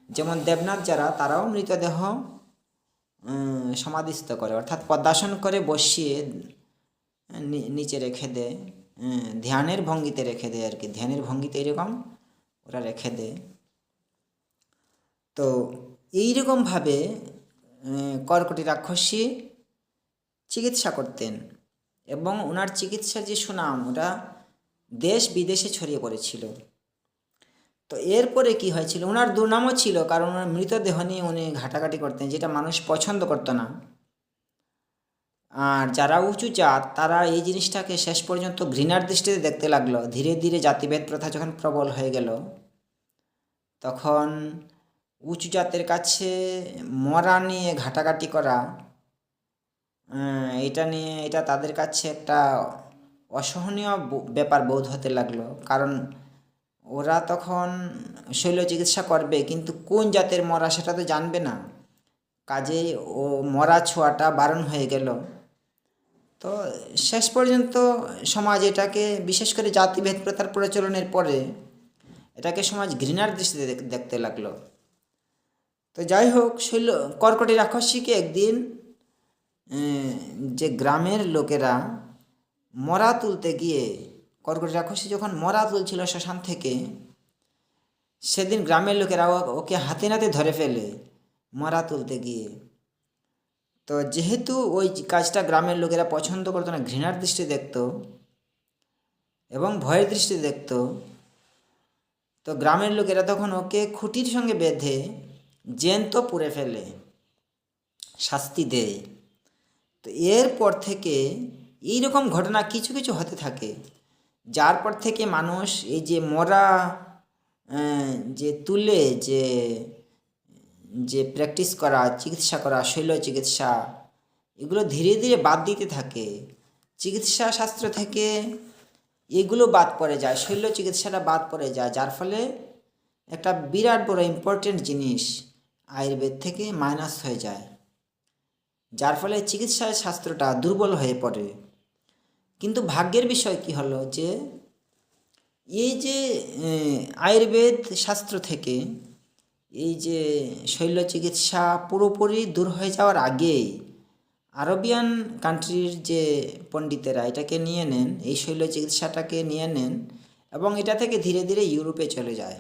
যেমন দেবনাথ যারা, তারাও মৃতদেহ সমাধিস্থ করে, অর্থাৎ পদ্মাসন করে বসিয়ে নিচে রেখে দেয়, ধ্যানের ভঙ্গিতে রেখে দেয় আর কি, ধ্যানের ভঙ্গিতে এরকম ওরা রেখে দেয়। তো এইরকমভাবে কর্কটি রাক্ষসী চিকিৎসা করতেন এবং ওনার চিকিৎসার যে সুনাম ওটা দেশ বিদেশে ছড়িয়ে পড়েছিল। তো এরপরে কি হয়েছিল, ওনার দুর্নামও ছিল, কারণ ওনার মৃতদেহ নিয়ে উনি ঘাটাঘাটি করতেন, যেটা মানুষ পছন্দ করতো না। আর যারা উঁচু জাত তারা এই জিনিসটাকে শেষ পর্যন্ত ঘৃণার দৃষ্টিতে দেখতে লাগলো। ধীরে ধীরে জাতিভেদ প্রথা যখন প্রবল হয়ে গেল, তখন উঁচু জাতের কাছে মরা নিয়ে ঘাটাঘাটি করা, এটা তাদের কাছে একটা অসহনীয় ব্যাপার বোধ হতে লাগলো। কারণ ওরা তখন শৈল চিকিৎসা করবে, কিন্তু কোন জাতের মরা সেটা তো জানবে না, কাজেই ও মরা ছোঁয়াটা বারণ হয়ে গেল। তো শেষ পর্যন্ত সমাজ এটাকে, বিশেষ করে জাতিভেদ প্রথার প্রচলনের পরে এটাকে সমাজ ঘৃণার দৃষ্টিতে দেখতে লাগলো। তো যাই হোক, কর্কটি রাক্ষসীকে একদিন যে গ্রামের লোকেরা মরা তুলতে গিয়ে, কর্কটি রাক্ষসী যখন মরা তুলছিল শ্মশান থেকে, সেদিন গ্রামের লোকেরা ওকে হাতে নাতে ধরে ফেলে মরা তুলতে গিয়ে। তো যেহেতু ওই কাজটা গ্রামের লোকেরা পছন্দ করতো না, ঘৃণার দৃষ্টি দেখত এবং ভয়ের দৃষ্টি দেখত, তো গ্রামের লোকেরা তখন ওকে খুঁটির সঙ্গে বেঁধে জ্যান্ত পুড়ে ফেলে, শাস্তি দেয়। তো এরপর থেকে এইরকম ঘটনা কিছু কিছু হতে থাকে, যার পর থেকে মানুষ এই যে মরা যে তুলে যে প্র্যাকটিস করা, চিকিৎসা করা, শৈল চিকিৎসা, এগুলো ধীরে ধীরে বাদ দিতে থাকে। চিকিৎসা শাস্ত্র থেকে এগুলো বাদ পড়ে যায়, শৈল চিকিৎসাটা বাদ পড়ে যায়, যার ফলে একটা বিরাট বড় ইম্পর্টেন্ট জিনিস আয়ুর্বেদ থেকে মাইনাস হয়ে যায়, যার ফলে চিকিৎসা শাস্ত্রটা দুর্বল হয়ে পড়ে। কিন্তু ভাগ্যের বিষয় কি হলো, যে এই যে আয়ুর্বেদ শাস্ত্র থেকে এই যে শৈল চিকিৎসা পুরোপুরি দূর হয়ে যাওয়ার আগেই আরবিয়ান কান্ট্রির যে পণ্ডিতেরা এটাকে নিয়ে নেন, এই শৈল চিকিৎসাটাকে নিয়ে নেন এবং এটা থেকে ধীরে ধীরে ইউরোপে চলে যায়।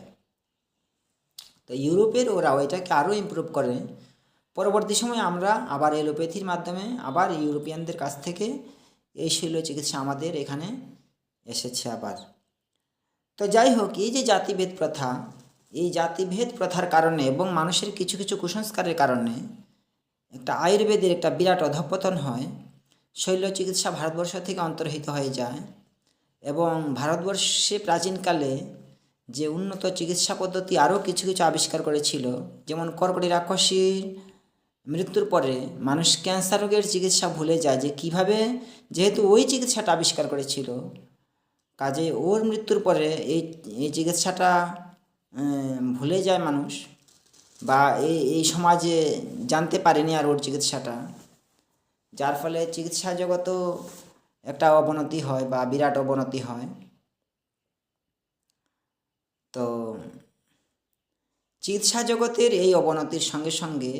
তো ইউরোপের ওরাও এটাকে আরও ইমপ্রুভ করে। পরবর্তী সময়ে আমরা আবার এলোপ্যাথির মাধ্যমে আবার ইউরোপিয়ানদের কাছ থেকে এই শৈল চিকিৎসা আমাদের এখানে এসেছে আবার। তো যাই হোক, এই যে জাতিভেদ প্রথা, এই জাতিভেদ প্রথার কারণে এবং মানুষের কিছু কিছু কুসংস্কারের কারণে একটা আয়ুর্বেদের একটা বিরাট অধঃপতন হয়। শৈল চিকিৎসা ভারতবর্ষ থেকে অন্তর্হিত হয়ে যায় এবং ভারতবর্ষে প্রাচীনকালে যে উন্নত চিকিৎসা পদ্ধতি আরও কিছু কিছু আবিষ্কার করেছিল, যেমন কর্কটি রাক্ষসীর মৃত্যুর পরে মানুষ ক্যান্সার রোগের চিকিৎসা ভুলে যায়, যে কিভাবে, যেহেতু ওই চিকিৎসাটা আবিষ্কার করেছিল, কাজে ওর মৃত্যুর পরে এই চিকিৎসাটা ভুলে যায় মানুষ, বা এই সমাজে জানতে পারেনি আর ওর চিকিৎসাটা, যার ফলে চিকিৎসা জগতেও একটা অবনতি হয় বা বিরাট অবনতি হয়। তো চিকিৎসা জগতের এই অবনতির সঙ্গে সঙ্গে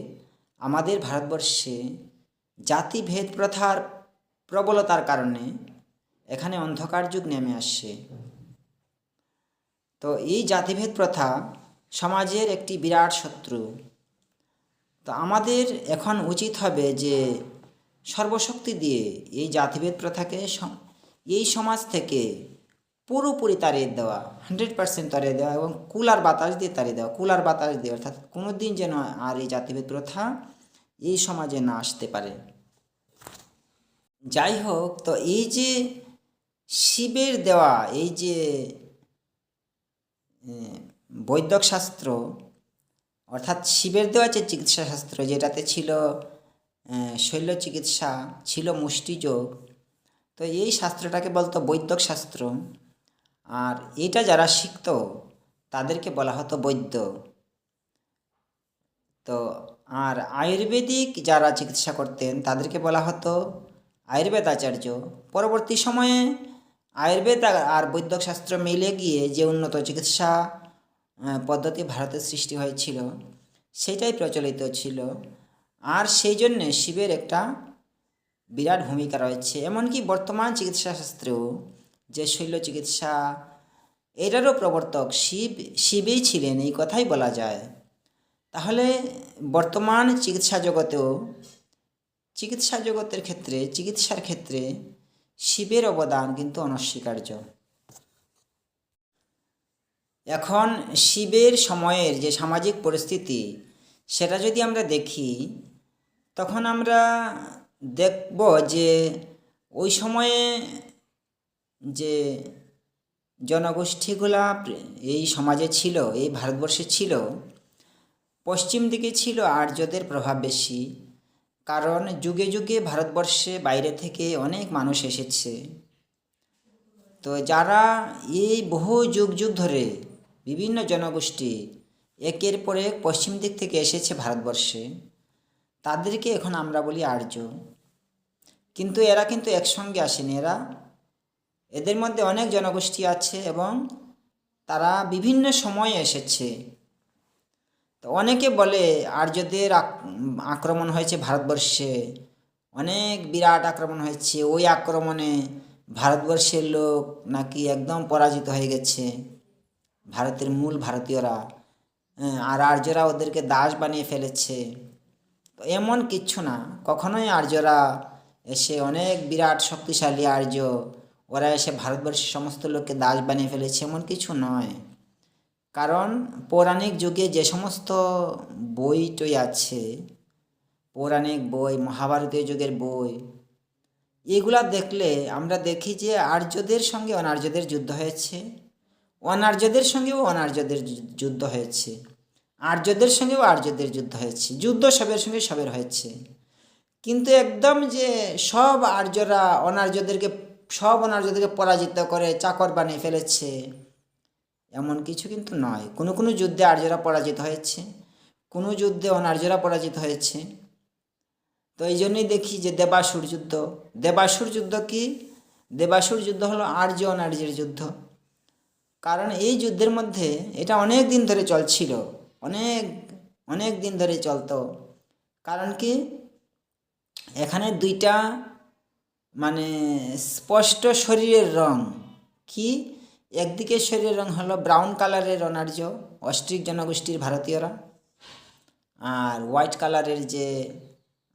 আমাদের ভারতবর্ষে জাতিভেদ প্রথার প্রবলতার কারণে এখানে অন্ধকার যুগ নেমে আসছে। তো এই জাতিভেদ প্রথা সমাজের একটি বিরাট শত্রু। তো আমাদের এখন উচিত হবে যে সর্বশক্তি দিয়ে এই জাতিভেদ প্রথাকে এই সমাজ থেকে পুরোপুরি তাড়িয়ে দেওয়া, 100% তাড়িয়ে দেওয়া এবং কুলার বাতাস দিয়ে তাড়িয়ে দেওয়া, কুলার বাতাস দিয়ে, অর্থাৎ কোনো দিন যেন আর এই জাতিভেদ প্রথা এই সমাজে না আসতে পারে। যাই হোক, তো এই যে শিবের দেওয়া এই যে বৈদ্যক শাস্ত্র, অর্থাৎ শিবের দেওয়া যে চিকিৎসা শাস্ত্র, যেটাতে ছিল শৈল চিকিৎসা, ছিল মুষ্টিযোগ, তো এই শাস্ত্রটাকে বলতো বৈদ্যক শাস্ত্র। আর এটা যারা শিখত তাদেরকে বলা হতো বৈদ্য। তো আর আয়ুর্বেদিক যারা চিকিৎসা করতেন তাদেরকে বলা হতো আয়ুর্বেদ আচার্য। পরবর্তী সময়ে আয়ুর্বেদ আর বৈদ্যক শাস্ত্র মিলে গিয়ে যে উন্নত চিকিৎসা পদ্ধতি ভারতের সৃষ্টি হয়েছিল সেটাই প্রচলিত ছিল। আর সেই জন্যে শিবের একটা বিরাট ভূমিকা রয়েছে। এমনকি বর্তমান চিকিৎসাশাস্ত্রেও যে শৈল চিকিৎসা, এটারও প্রবর্তক শিবই ছিলেন, এই কথাই বলা যায়। তাহলে বর্তমান চিকিৎসা জগতের ক্ষেত্রে, চিকিৎসার ক্ষেত্রে শিবের অবদান কিন্তু অনস্বীকার্য। এখন শিবের সময়ের যে সামাজিক পরিস্থিতি, সেটা যদি আমরা দেখি, তখন আমরা দেখব যে ওই সময়ে যে জনগোষ্ঠীগুলা এই সমাজে ছিল, এই ভারতবর্ষে ছিল, পশ্চিম দিকে ছিল আর্যদের প্রভাব বেশি। কারণ যুগে যুগে ভারতবর্ষে বাইরে থেকে অনেক মানুষ এসেছে। তো যারা এই বহু যুগ যুগ ধরে বিভিন্ন জনগোষ্ঠী একের পর এক পশ্চিম দিক থেকে এসেছে ভারতবর্ষে, তাদেরকে এখন আমরা বলি আর্য। কিন্তু এরা কিন্তু একসঙ্গে আসেনি, এদের মধ্যে অনেক জনগোষ্ঠী আছে এবং তারা বিভিন্ন সময়ে এসেছে। তো অনেকে বলে আর্যদের আক্রমণ হয়েছে ভারতবর্ষে, অনেক বিরাট আক্রমণ হয়েছে, ওই আক্রমণে ভারতবর্ষের লোক নাকি একদম পরাজিত হয়ে গেছে, ভারতের মূল ভারতীয়রা, আর আর্যরা ওদেরকে দাস বানিয়ে ফেলেছে। তো এমন কিচ্ছু না, কখনোই আর্যরা এসে অনেক বিরাট শক্তিশালী আর্য, ওরা এসে ভারতবর্ষের সমস্ত লোককে দাস বানিয়ে ফেলেছে, এমন কিছু নয়। কারণ পৌরাণিক যুগে যে সমস্ত বই টই আছে, পৌরাণিক বই, মহাভারতীয় যুগের বই, এগুলা দেখলে আমরা দেখি যে আর্যদের সঙ্গে অনার্যদের যুদ্ধ হয়েছে, অনার্যদের সঙ্গেও অনার্যদের যুদ্ধ হয়েছে, আর্যদের সঙ্গেও আর্যদের যুদ্ধ হয়েছে, যুদ্ধ সবের সঙ্গে সবের হয়েছে। কিন্তু একদম যে সব অনার্যদেরকে পরাজিত করে চাকর বানিয়ে ফেলেছে, এমন কিছু কিন্তু নয়। কোনো কোনো যুদ্ধে আর্যরা পরাজিত হয়েছে, কোনো যুদ্ধে অনার্যরা পরাজিত হয়েছে। তো এই জন্যই দেখি যে দেবাসুর যুদ্ধ কি? দেবাসুর যুদ্ধ হলো আর্য অনার্যের যুদ্ধ। কারণ এই যুদ্ধের মধ্যে এটা অনেক দিন ধরে চলছিল, অনেক দিন ধরে চলতো। কারণ কি, এখানে দুইটা মানে স্পষ্ট শরীরের রং কি, একদিকে শরীরের রং হলো ব্রাউন কালারের অনার্য, অস্ট্রিক জনগোষ্ঠীর ভারতীয়রা, আর হোয়াইট কালারের যে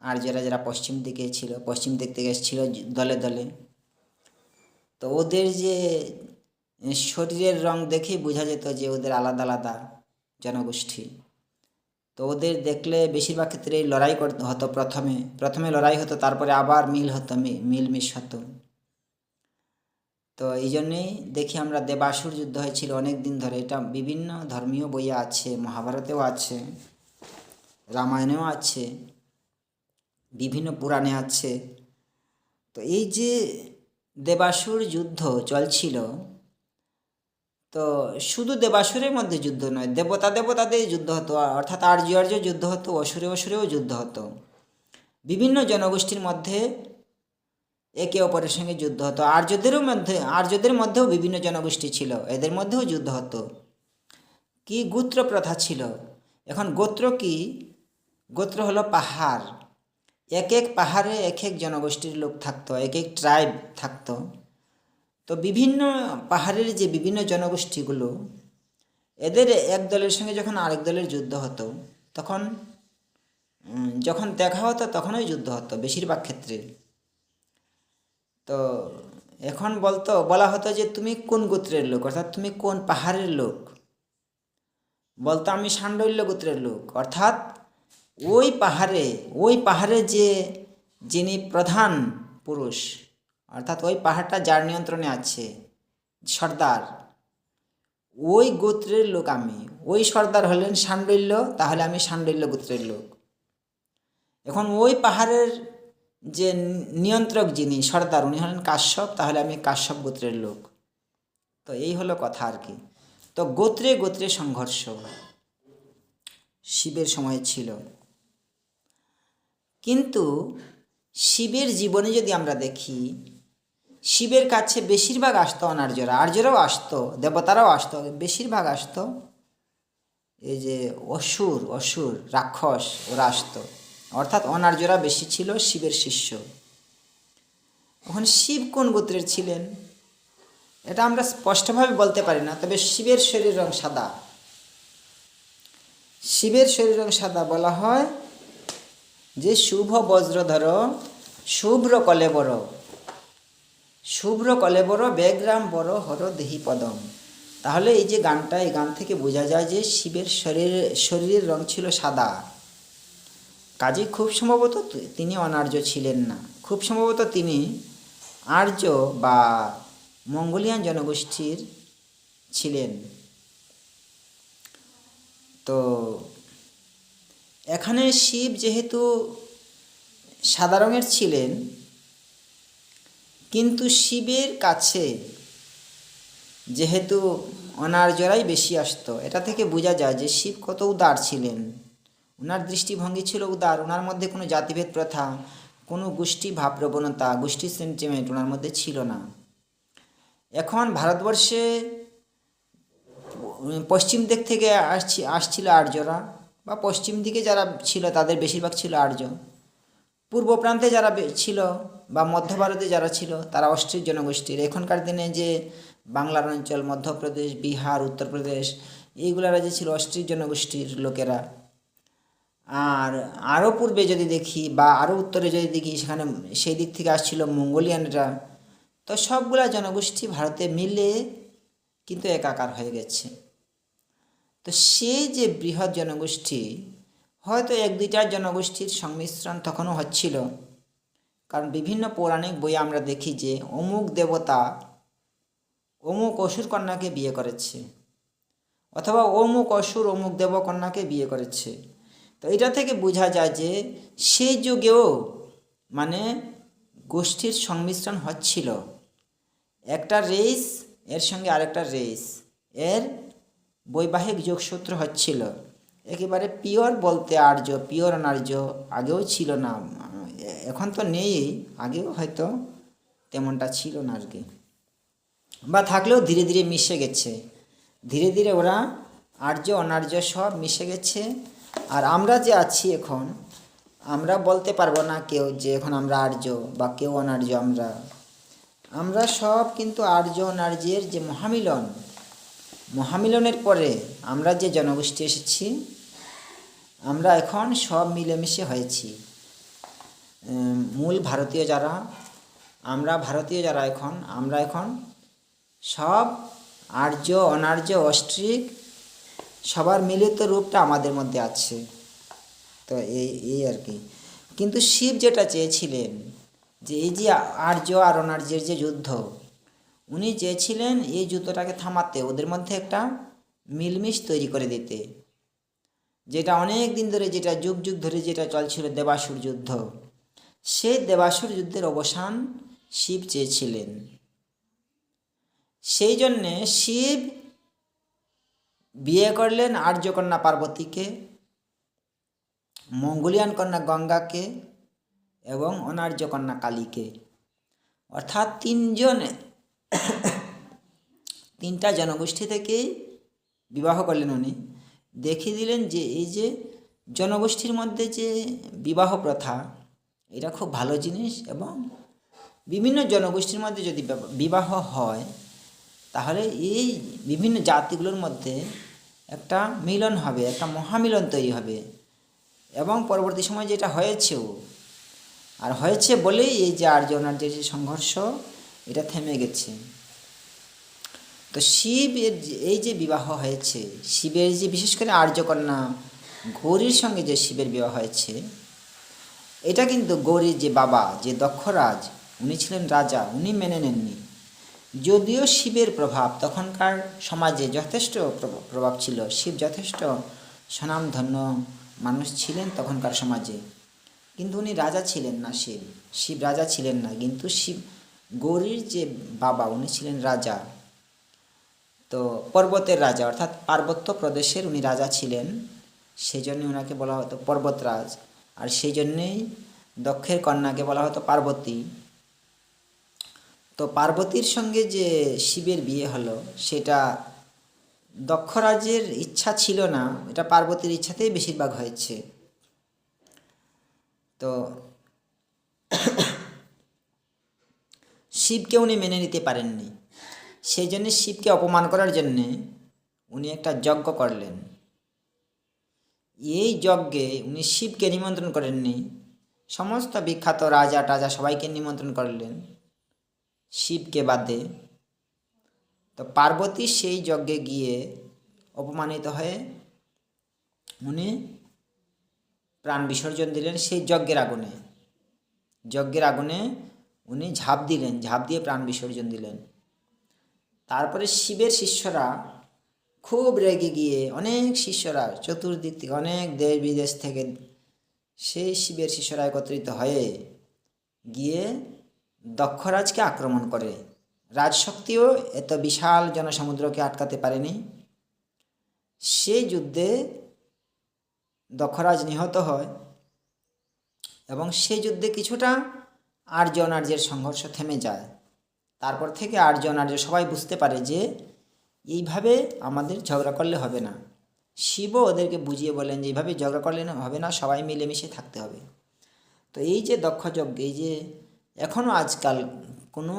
আর্যরা, যারা পশ্চিম দিকে ছিল, পশ্চিম দিক থেকে এসেছিল দলে দলে। তো ওদের যে শরীরের রং দেখেই বোঝা যেত যে ওদের আলাদা আলাদা জনগোষ্ঠী। তো ওদের দেখলে বেশিরভাগ ক্ষেত্রে লড়াই করতে হতো, প্রথমে লড়াই হতো, তারপরে আবার মিলমিশ হতো। তো এই জন্যেই দেখি আমরা দেবাসুর যুদ্ধ হয়েছিল অনেক দিন ধরে। এটা বিভিন্ন ধর্মীয় বইয়ে আছে, মহাভারতেও আছে, রামায়ণেও আছে, বিভিন্ন পুরাণে আছে। তো এই যে দেবাসুর যুদ্ধ চলছিল, তো শুধু দেবাসুরের মধ্যে যুদ্ধ নয়, দেবতাদের যুদ্ধ হতো, অর্থাৎ আর্য যুদ্ধ হতো, অসুরেও যুদ্ধ হতো। বিভিন্ন জনগোষ্ঠীর মধ্যে একে অপরের সঙ্গে যুদ্ধ হতো। আর্যদের মধ্যেও বিভিন্ন জনগোষ্ঠী ছিল, এদের মধ্যেও যুদ্ধ হতো। কি গোত্র প্রথা ছিল। এখন গোত্র কি? গোত্র হলো পাহাড়, এক এক পাহাড়ে এক এক জনগোষ্ঠীর লোক থাকতো, এক এক ট্রাইব থাকতো। তো বিভিন্ন পাহাড়ের যে বিভিন্ন জনগোষ্ঠীগুলো, এদের এক দলের সঙ্গে যখন আরেক দলের যুদ্ধ হতো, যখন দেখা হতো তখনই যুদ্ধ হতো বেশিরভাগ ক্ষেত্রে। তো এখন বলা হতো যে তুমি কোন গোত্রের লোক, অর্থাৎ তুমি কোন পাহাড়ের লোক। বলতো আমি শাণ্ডল্য গোত্রের লোক, অর্থাৎ ওই পাহাড়ে যিনি প্রধান পুরুষ, অর্থাৎ ওই পাহাড়টা যার নিয়ন্ত্রণে আছে, সর্দার, ওই গোত্রের লোক আমি। ওই সর্দার হলেন শাণ্ডল্য, তাহলে আমি শাণ্ডল্য গোত্রের লোক। এখন ওই পাহাড়ের যে নিয়ন্ত্রক, যিনি সর্দার, উনি হলেন কাশ্যপ, তাহলে আমি কাশ্যপ গোত্রের লোক। তো এই হলো কথা আর কি। তো গোত্রে গোত্রে সংঘর্ষ শিবের সময় ছিল। কিন্তু শিবের জীবনে যদি আমরা দেখি, শিবের কাছে বেশিরভাগ আসতো অনার্যরা, আর্যরাও আসতো, দেবতারাও আসতো, বেশিরভাগ আসতো এই যে অসুর রাক্ষস, ওরা আসতো অর্থাৎ অনার্যরা বেশি ছিল শিবের শিষ্য। এখন শিব কোন গোত্রের ছিলেন এটা আমরা স্পষ্টভাবে বলতে পারি না, তবে শিবের শরীর রং সাদা। শিবের শরীর রং সাদা বলা হয় যে শুভ বজ্রধর শুভ্র কলেবর, শুভ্র কলেবর বেগ্রাম বড় হর দেহি পদম। তাহলে এই যে গানটা, এই গান থেকে বোঝা যায় যে শিবের শরীরের রং ছিল সাদা। কাজেই খুব সম্ভবত তিনি অনার্য ছিলেন না, খুব সম্ভবত তিনি আর্য বা মঙ্গোলিয়ান জনগোষ্ঠীর ছিলেন। তো এখানে শিব যেহেতু সাদা রঙের ছিলেন, কিন্তু শিবের কাছে যেহেতু অনার্যরাই বেশি আসতো, এটা থেকে বোঝা যায় যে শিব কত উদার ছিলেন। ওনার দৃষ্টিভঙ্গি ছিল উদার, ওনার মধ্যে কোনো জাতিভেদ প্রথা, কোনো গোষ্ঠী ভাবপ্রবণতা, গোষ্ঠী সেন্টিমেন্ট ওনার মধ্যে ছিল না। এখন ভারতবর্ষে পশ্চিম দিক থেকে আসছিল আর্যরা, বা পশ্চিম দিকে যারা ছিল তাদের বেশিরভাগ ছিল আর্য। পূর্ব প্রান্তে যারা ছিল বা মধ্য ভারতে যারা ছিল তারা অস্ট্রিক জনগোষ্ঠীর। এখনকার দিনে যে বাংলার অঞ্চল, মধ্যপ্রদেশ, বিহার, উত্তরপ্রদেশ, এইগুলা রাজ্যে ছিল অস্ট্রিক জনগোষ্ঠীর লোকেরা। আর আরও পূর্বে যদি দেখি বা আরও উত্তরে যদি দেখি, সেখানে সেই দিক থেকে আসছিল মঙ্গোলিয়ানরা। তো সবগুলা জনগোষ্ঠী ভারতে মিলে কিন্তু একাকার হয়ে গেছে। তো সেই যে বৃহৎ জনগোষ্ঠী, হয়তো এক দুইটার জনগোষ্ঠীর সংমিশ্রণ তখনও হচ্ছিল, কারণ বিভিন্ন পৌরাণিক বইয়ে আমরা দেখি যে অমুক দেবতা অমুক অসুর কন্যাকে বিয়ে করেছে, অথবা অমুক অসুর অমুক দেবকন্যাকে বিয়ে করেছে। তো এটা থেকে বোঝা যায় যে সেই যুগেও মানে গোষ্ঠীর সংমিশ্রণ হচ্ছিল। একটা রেস এর সঙ্গে আরেকটা রেস এর বৈবাহিক যোগসূত্র হচ্ছিল। একেবারে পিওর বলতে আর্য, পিওর অনার্য আগেও ছিল না, এখন তো নেই, আগেও হয়তো তেমনটা ছিল না আর কি, বা থাকলেও ধীরে ধীরে মিশে গেছে। ধীরে ধীরে ওরা আর্য অনার্য সব মিশে গেছে। আর আমরা যে আছি এখন, আমরা বলতে পারবো না কেউ যে এখন আমরা আর্য বা কেউ অনার্য। আমরা সব কিন্তু আর্য অনার্যের যে মহামিলনের পরে আমরা যে জনগোষ্ঠী এসেছি, আমরা এখন সব মিলেমিশে হয়েছি। মূল ভারতীয় যারা, ভারতীয় যারা আমরা এখন সব আর্য অনার্য অস্ট্রিক সবার মিলিত রূপটা আমাদের মধ্যে আছে। তো এই আর কি। কিন্তু শিব যেটা চেয়েছিলেন যে এই যে আর্য আর অনার্যের যে যুদ্ধ, উনি চেয়েছিলেন এই যুদ্ধটাকে থামাতে, ওদের মধ্যে একটা মিলমিশ তৈরি করে দিতে, যেটা অনেক দিন ধরে, যেটা যুগ যুগ ধরে যেটা চলছিল, দেবাসুর যুদ্ধ। সেই দেবাসুর যুদ্ধের অবসান শিব চেয়েছিলেন। সেই জন্যে শিব বিয়ে করলেন আর্যকন্যা পার্বতীকে, মঙ্গোলিয়ান কন্যা গঙ্গাকে এবং অনার্য কন্যা কালীকে। অর্থাৎ তিনটা জনগোষ্ঠী থেকেই বিবাহ করলেন উনি। দেখিয়ে দিলেন যে এই যে জনগোষ্ঠীর মধ্যে যে বিবাহ প্রথা, এটা খুব ভালো জিনিস, এবং বিভিন্ন জনগোষ্ঠীর মধ্যে যদি বিবাহ হয়, তাহলে এই বিভিন্ন জাতিগুলোর মধ্যে একটা মিলন হবে, একটা মহামিলন তৈরি হবে। এবং পরবর্তী সময় যেটা হয়েছেও, আর হয়েছে বলেই এই যে আর্য অনার্যের যে সংঘর্ষ, এটা থেমে গেছে। তো শিবের এই যে বিবাহ হয়েছে, শিবের যে বিশেষ করে আর্যকন্যা গৌরীর সঙ্গে যে শিবের বিবাহ হয়েছে, এটা কিন্তু গৌরীর যে বাবা, যে দক্ষরাজ, উনি ছিলেন রাজা, উনি মেনে নেননি। যদিও শিবের প্রভাব তখনকার সমাজে যথেষ্ট প্রভাব ছিল, শিব যথেষ্ট স্বনামধন্য মানুষ ছিলেন তখনকার সমাজে, কিন্তু উনি রাজা ছিলেন না। শিব রাজা ছিলেন না, কিন্তু গৌরীর যে বাবা, উনি ছিলেন রাজা। তো পর্বতের রাজা, অর্থাৎ পার্বত্য প্রদেশের উনি রাজা ছিলেন, সেই জন্য ওনাকে বলা হতো পর্বতরাজ। আর সেই জন্যেই দক্ষের কন্যাকে বলা হতো পার্বতী। তো পার্বতীর সঙ্গে যে শিবের বিয়ে হলো, সেটা দক্ষরাজের ইচ্ছা ছিল না, এটা পার্বতীর ইচ্ছাতেই বেশিরভাগ হয়েছে। তো শিবকে উনি মেনে নিতে পারেননি, সেই জন্য শিবকে অপমান করার জন্যে উনি একটা যজ্ঞ করলেন। এই যজ্ঞে উনি শিবকে নিমন্ত্রণ করেননি, সমস্ত বিখ্যাত রাজা টাজা সবাইকে নিমন্ত্রণ করলেন শিবকে বাদে। তো পার্বতী সেই যজ্ঞে গিয়ে অপমানিত হয়ে উনি প্রাণ বিসর্জন দিলেন সেই যজ্ঞের আগুনে উনি ঝাঁপ দিলেন, ঝাঁপ দিয়ে প্রাণ বিসর্জন দিলেন। তারপরে শিবের শিষ্যরা খুব রেগে গিয়ে, অনেক শিষ্যরা চতুর্দিক থেকে, অনেক দেশ বিদেশ থেকে সেই শিবের শিষ্যরা একত্রিত হয়ে গিয়ে দক্ষরাজকে আক্রমণ করে। রাজশক্তিও এত বিশাল জনসমুদ্রকে আটকাতে পারেনি। সেই যুদ্ধে দক্ষরাজ নিহত হয় এবং সেই যুদ্ধে কিছুটা আর্য অনার্যের সংঘর্ষ থেমে যায়। তারপর থেকে আর্য অনার্য সবাই বুঝতে পারে যে এইভাবে আমাদের ঝগড়া করলে হবে না। শিবও ওদেরকে বুঝিয়ে বলেন যে এইভাবে ঝগড়া করলে হবে না, সবাই মিলেমিশে থাকতে হবে। তো এই যে দক্ষযজ্ঞ, এই যে এখনও আজকাল কোনো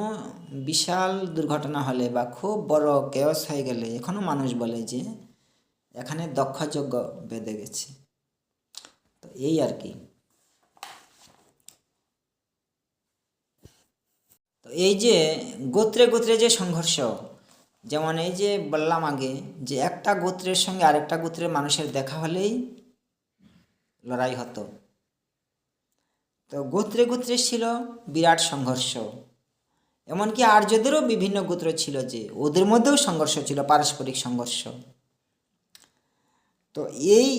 বিশাল দুর্ঘটনা হলে বা খুব বড় কেয়স হয়ে গেলে এখনও মানুষ বলে যে এখানে দক্ষযজ্ঞ বেঁধে গেছে। তো এই আর কি। তো এই যে গোত্রে গোত্রে যে সংঘর্ষ, যেমন এই যে বললাম আগে যে একটা গোত্রের সঙ্গে আরেকটা গোত্রের মানুষের দেখা হলেই লড়াই হতো। তো গোত্রে গোত্রে ছিল বিরাট সংঘর্ষ। এমনকি আর্যদেরও বিভিন্ন গোত্র ছিল যে ওদের মধ্যেও সংঘর্ষ ছিল, পারস্পরিক সংঘর্ষ। তো এই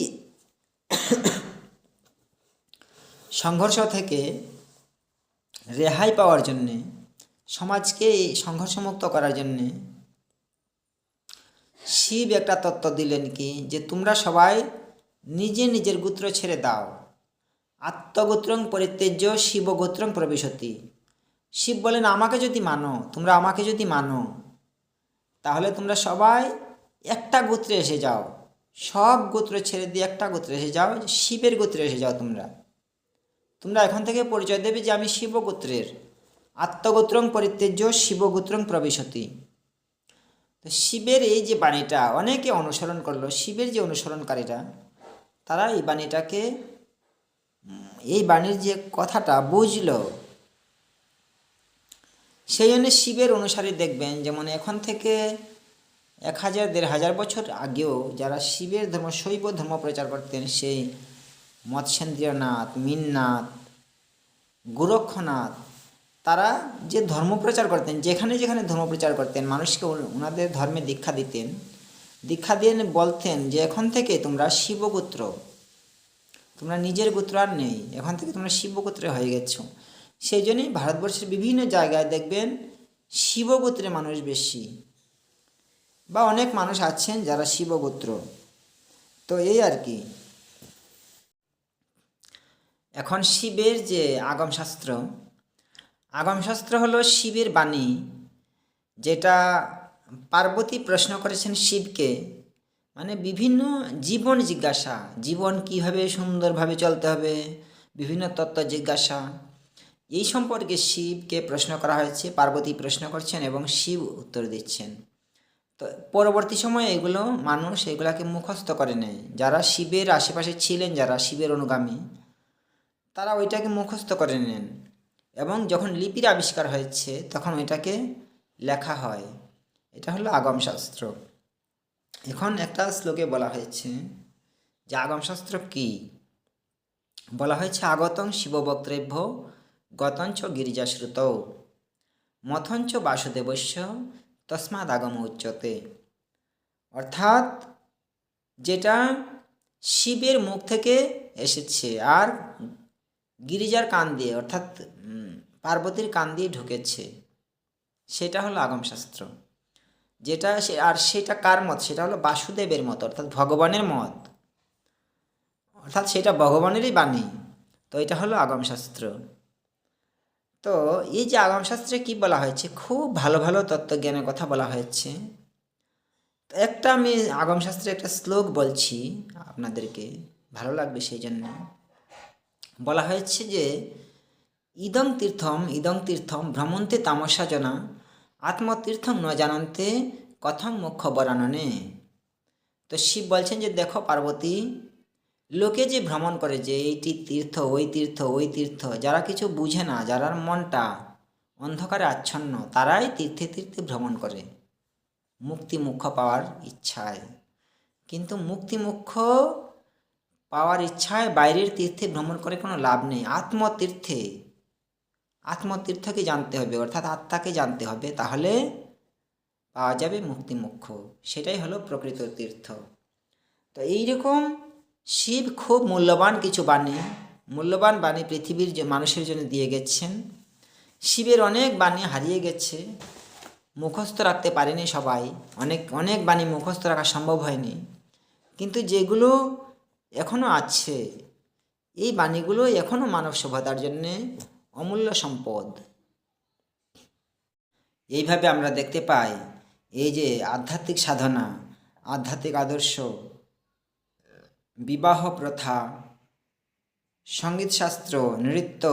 সংঘর্ষ থেকে রেহাই পাওয়ার জন্যে, সমাজকে সংঘর্ষমুক্ত করার জন্যে শিব একটা তত্ত্ব দিলেন কি, যে তোমরা সবাই নিজে নিজের গোত্র ছেড়ে দাও। আত্মগোত্রং পরিত্যজ্য শিবগোত্রং প্রবিশতি। শিব বলেন আমাকে যদি মানো, তোমরা আমাকে যদি মানো, তাহলে তোমরা সবাই একটা গোত্রে এসে যাও। সব গোত্র ছেড়ে দিয়ে একটা গোত্রে এসে যাও, শিবের গোত্রে এসে যাও। তোমরা এখন থেকে পরিচয় দেবে যে আমি শিবগোত্রের। আত্মগোত্রং পরিত্যজ্য শিবগোত্রং প্রবিশতি। তো শিবের এই যে বাণীটা অনেকে অনুসরণ করলো, শিবের যে অনুসরণকারীরা তারা এই বাণীটাকে, এই বাণীর যে কথাটা বুঝলো, সেই জন্য শিবের অনুসারী দেখবেন যেমন এখন থেকে 1000-1500 বছর আগেও যারা শিবের ধর্ম, শৈব ধর্ম প্রচার করতেন, সেই মৎস্যেন্দ্রনাথ, মীননাথ, গোরক্ষনাথ, তারা যে ধর্ম প্রচার করতেন, যেখানে যেখানে ধর্ম প্রচার করতেন, মানুষকে ওনাদের ধর্মে দীক্ষা দিতেন, দীক্ষা দিয়ে বলতেন যে এখন থেকে তোমরা শিবগোত্র, তোমরা নিজের গোত্র আর নেই, এখন থেকে তোমরা শিবগোত্রে হয়ে গেছো। সেই জন্যই ভারতবর্ষের বিভিন্ন জায়গায় দেখবেন শিবগোত্রে মানুষ বেশি, বা অনেক মানুষ আছেন যারা শিবগোত্র। তো এই আর কি। এখন শিবের যে আগমশাস্ত্র হলো শিবের বাণী, যেটা পার্বতী প্রশ্ন করেছেন শিবকে, মানে বিভিন্ন জীবন জিজ্ঞাসা, জীবন কীভাবে সুন্দরভাবে চলতে হবে, বিভিন্ন তত্ত্ব জিজ্ঞাসা, এই সম্পর্কে শিবকে প্রশ্ন করা হয়েছে। পার্বতী প্রশ্ন করছেন এবং শিব উত্তর দিচ্ছেন। তো পরবর্তী সময়ে এগুলো মানুষ এগুলাকে মুখস্থ করে নেয়। যারা শিবের আশেপাশে ছিলেন, যারা শিবের অনুগামী, তারা ওইটাকে মুখস্থ করে নেন এবং যখন লিপির আবিষ্কার হয়েছে তখন ওইটাকে লেখা হয়। এটা হলো আগমশাস্ত্র। এখন একটা শ্লোকে বলা হয়েছে যে আগমশাস্ত্র কি বলা হয়েছে, আগতং শিববক্তব্য গতঞ্চ গিরিজাশ্রুত মথঞ্চ বাসুদেবস্য তস্মাদ আগম উচ্যতে। অর্থাৎ যেটা শিবের মুখ থেকে এসেছে আর গিরিজার কান দিয়ে, অর্থাৎ পার্বতীর কান দিয়ে ঢুকেছে, সেটা হলো আগমশাস্ত্র। যেটা আর সেটা কার মত, সেটা হলো বাসুদেবের মত, অর্থাৎ ভগবানের মত, অর্থাৎ সেটা ভগবানেরই বাণী। তো এটা হলো আগমশাস্ত্র। তো এই যে আগমশাস্ত্রে কি বলা হয়েছে, খুব ভালো ভালো তত্ত্বজ্ঞানের কথা বলা হয়েছে। তো একটা আমি আগমশাস্ত্রে একটা শ্লোক বলছি আপনাদেরকে, ভালো লাগবে সেই জন্য। বলা হয়েছে যে ইদং তীর্থম ভ্রমন্তে তামসা জনা আত্মতীর্থম ন জানন্তে কথম মোক্ষ বরাননে। তো শিব বলছেন যে দেখো পার্বতী, লোকে যে ভ্রমণ করে যে এইটি তীর্থ ওই তীর্থ ওই তীর্থ, যারা কিছু বুঝে না, যারা মনটা অন্ধকারে আচ্ছন্ন, তারাই তীর্থে তীর্থে ভ্রমণ করে মুক্তি মুখ্য পাওয়ার ইচ্ছায়। কিন্তু মুক্তি মুখ্য পাওয়ার ইচ্ছায় বাইরের তীর্থে ভ্রমণ করে কোনো লাভ নেই। আত্মতীর্থকে জানতে হবে, অর্থাৎ আত্মাকে জানতে হবে, তাহলে পাওয়া যাবে মুক্তি মুখ্য। সেটাই হলো প্রকৃত তীর্থ। তো এইরকম শিব খুব মূল্যবান বাণী পৃথিবীর যে মানুষের জন্য দিয়ে গেছেন। শিবের অনেক বাণী হারিয়ে গেছে, মুখস্থ রাখতে পারেনি সবাই, অনেক বাণী মুখস্থ রাখা সম্ভব হয়নি। কিন্তু যেগুলো এখনও আছে, এই বাণীগুলো এখনও মানব সভ্যতার জন্যে অমূল্য সম্পদ। এইভাবে আমরা দেখতে পাই এই যে আধ্যাত্মিক সাধনা, আধ্যাত্মিক আদর্শ, বিবাহ প্রথা, সঙ্গীতশাস্ত্র, নৃত্য,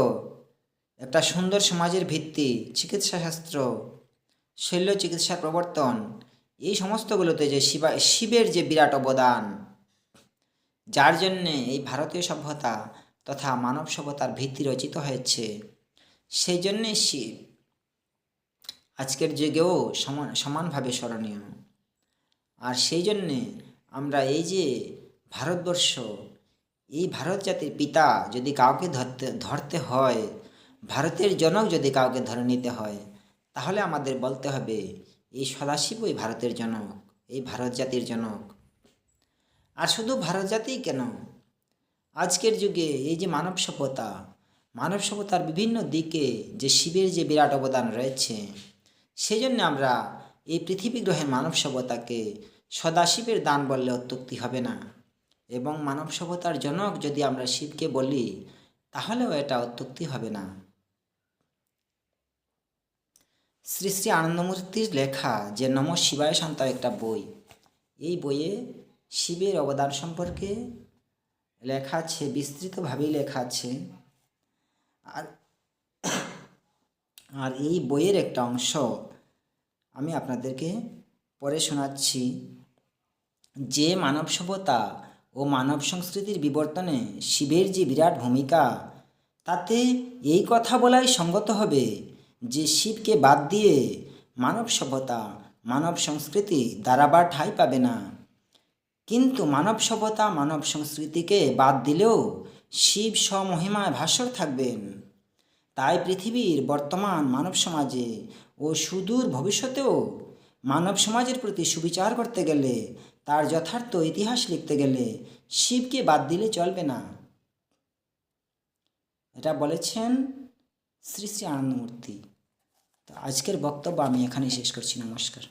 একটা সুন্দর সমাজের ভিত্তি, চিকিৎসাশাস্ত্র, শল্য চিকিৎসার প্রবর্তন, এই সমস্তগুলোতে যে শিবের যে বিরাট অবদান, যার জন্যে এই ভারতীয় সভ্যতা তথা মানব সভ্যতার ভিত্তি রচিত হয়েছে, সেই জন্যে শিব আজকের যুগেও সমানভাবে স্মরণীয়। আর সেই জন্যে আমরা এই যে ভারতবর্ষ, এই ভারত জাতির পিতা যদি কাউকে ধরতে হয়, ভারতের জনক যদি কাউকে ধরে নিতে হয়, তাহলে আমাদের বলতে হবে এই সদাশিবই ভারতের জনক, এই ভারত জাতির জনক। আর শুধু ভারত জাতিই কেন, আজকের যুগে এই যে মানব সভ্যতার বিভিন্ন দিকে যে শিবের যে বিরাট অবদান রয়েছে, সেই জন্য আমরা এই পৃথিবী গ্রহের মানব সভ্যতাকে সদাশিবের দান বললে অত্যুক্তি হবে না। এবং মানব সভ্যতার জনক যদি আমরা শিবকে বলি, তাহলেও এটা অত্যুক্তি হবে না। শ্রী শ্রী আনন্দমূর্তির লেখা যে নম শিবায় শান্ত একটা বই, এই বইয়ে শিবের অবদান সম্পর্কে লেখা আছে, বিস্তৃতভাবেই লেখা আছে। আর এই বইয়ের একটা অংশ আমি আপনাদেরকে পড়ে শোনাচ্ছি, যে মানব সভ্যতা ও মানব সংস্কৃতির বিবর্তনে শিবের যে বিরাট ভূমিকা, তাতে এই কথা বলাই সঙ্গত হবে যে শিবকে বাদ দিয়ে মানব সভ্যতা, মানব সংস্কৃতি দাঁড়াবার ঠাঁই পাবে না। কিন্তু মানব সভ্যতা, মানব সংস্কৃতিকে বাদ দিলেও শিব স্বমহিমায় ভাস্বর থাকবেন। তাই পৃথিবীর বর্তমান মানব সমাজে ও সুদূর ভবিষ্যতেও মানব সমাজের প্রতি সুবিচার করতে গেলে, তার যথার্থ ইতিহাস লিখতে গেলে শিবকে বাদ দিলে চলবে না। এটা বলেছেন শ্রী শ্রী আনন্দমূর্তি। তো আজকের বক্তব্য আমি এখানেই শেষ করছি। নমস্কার।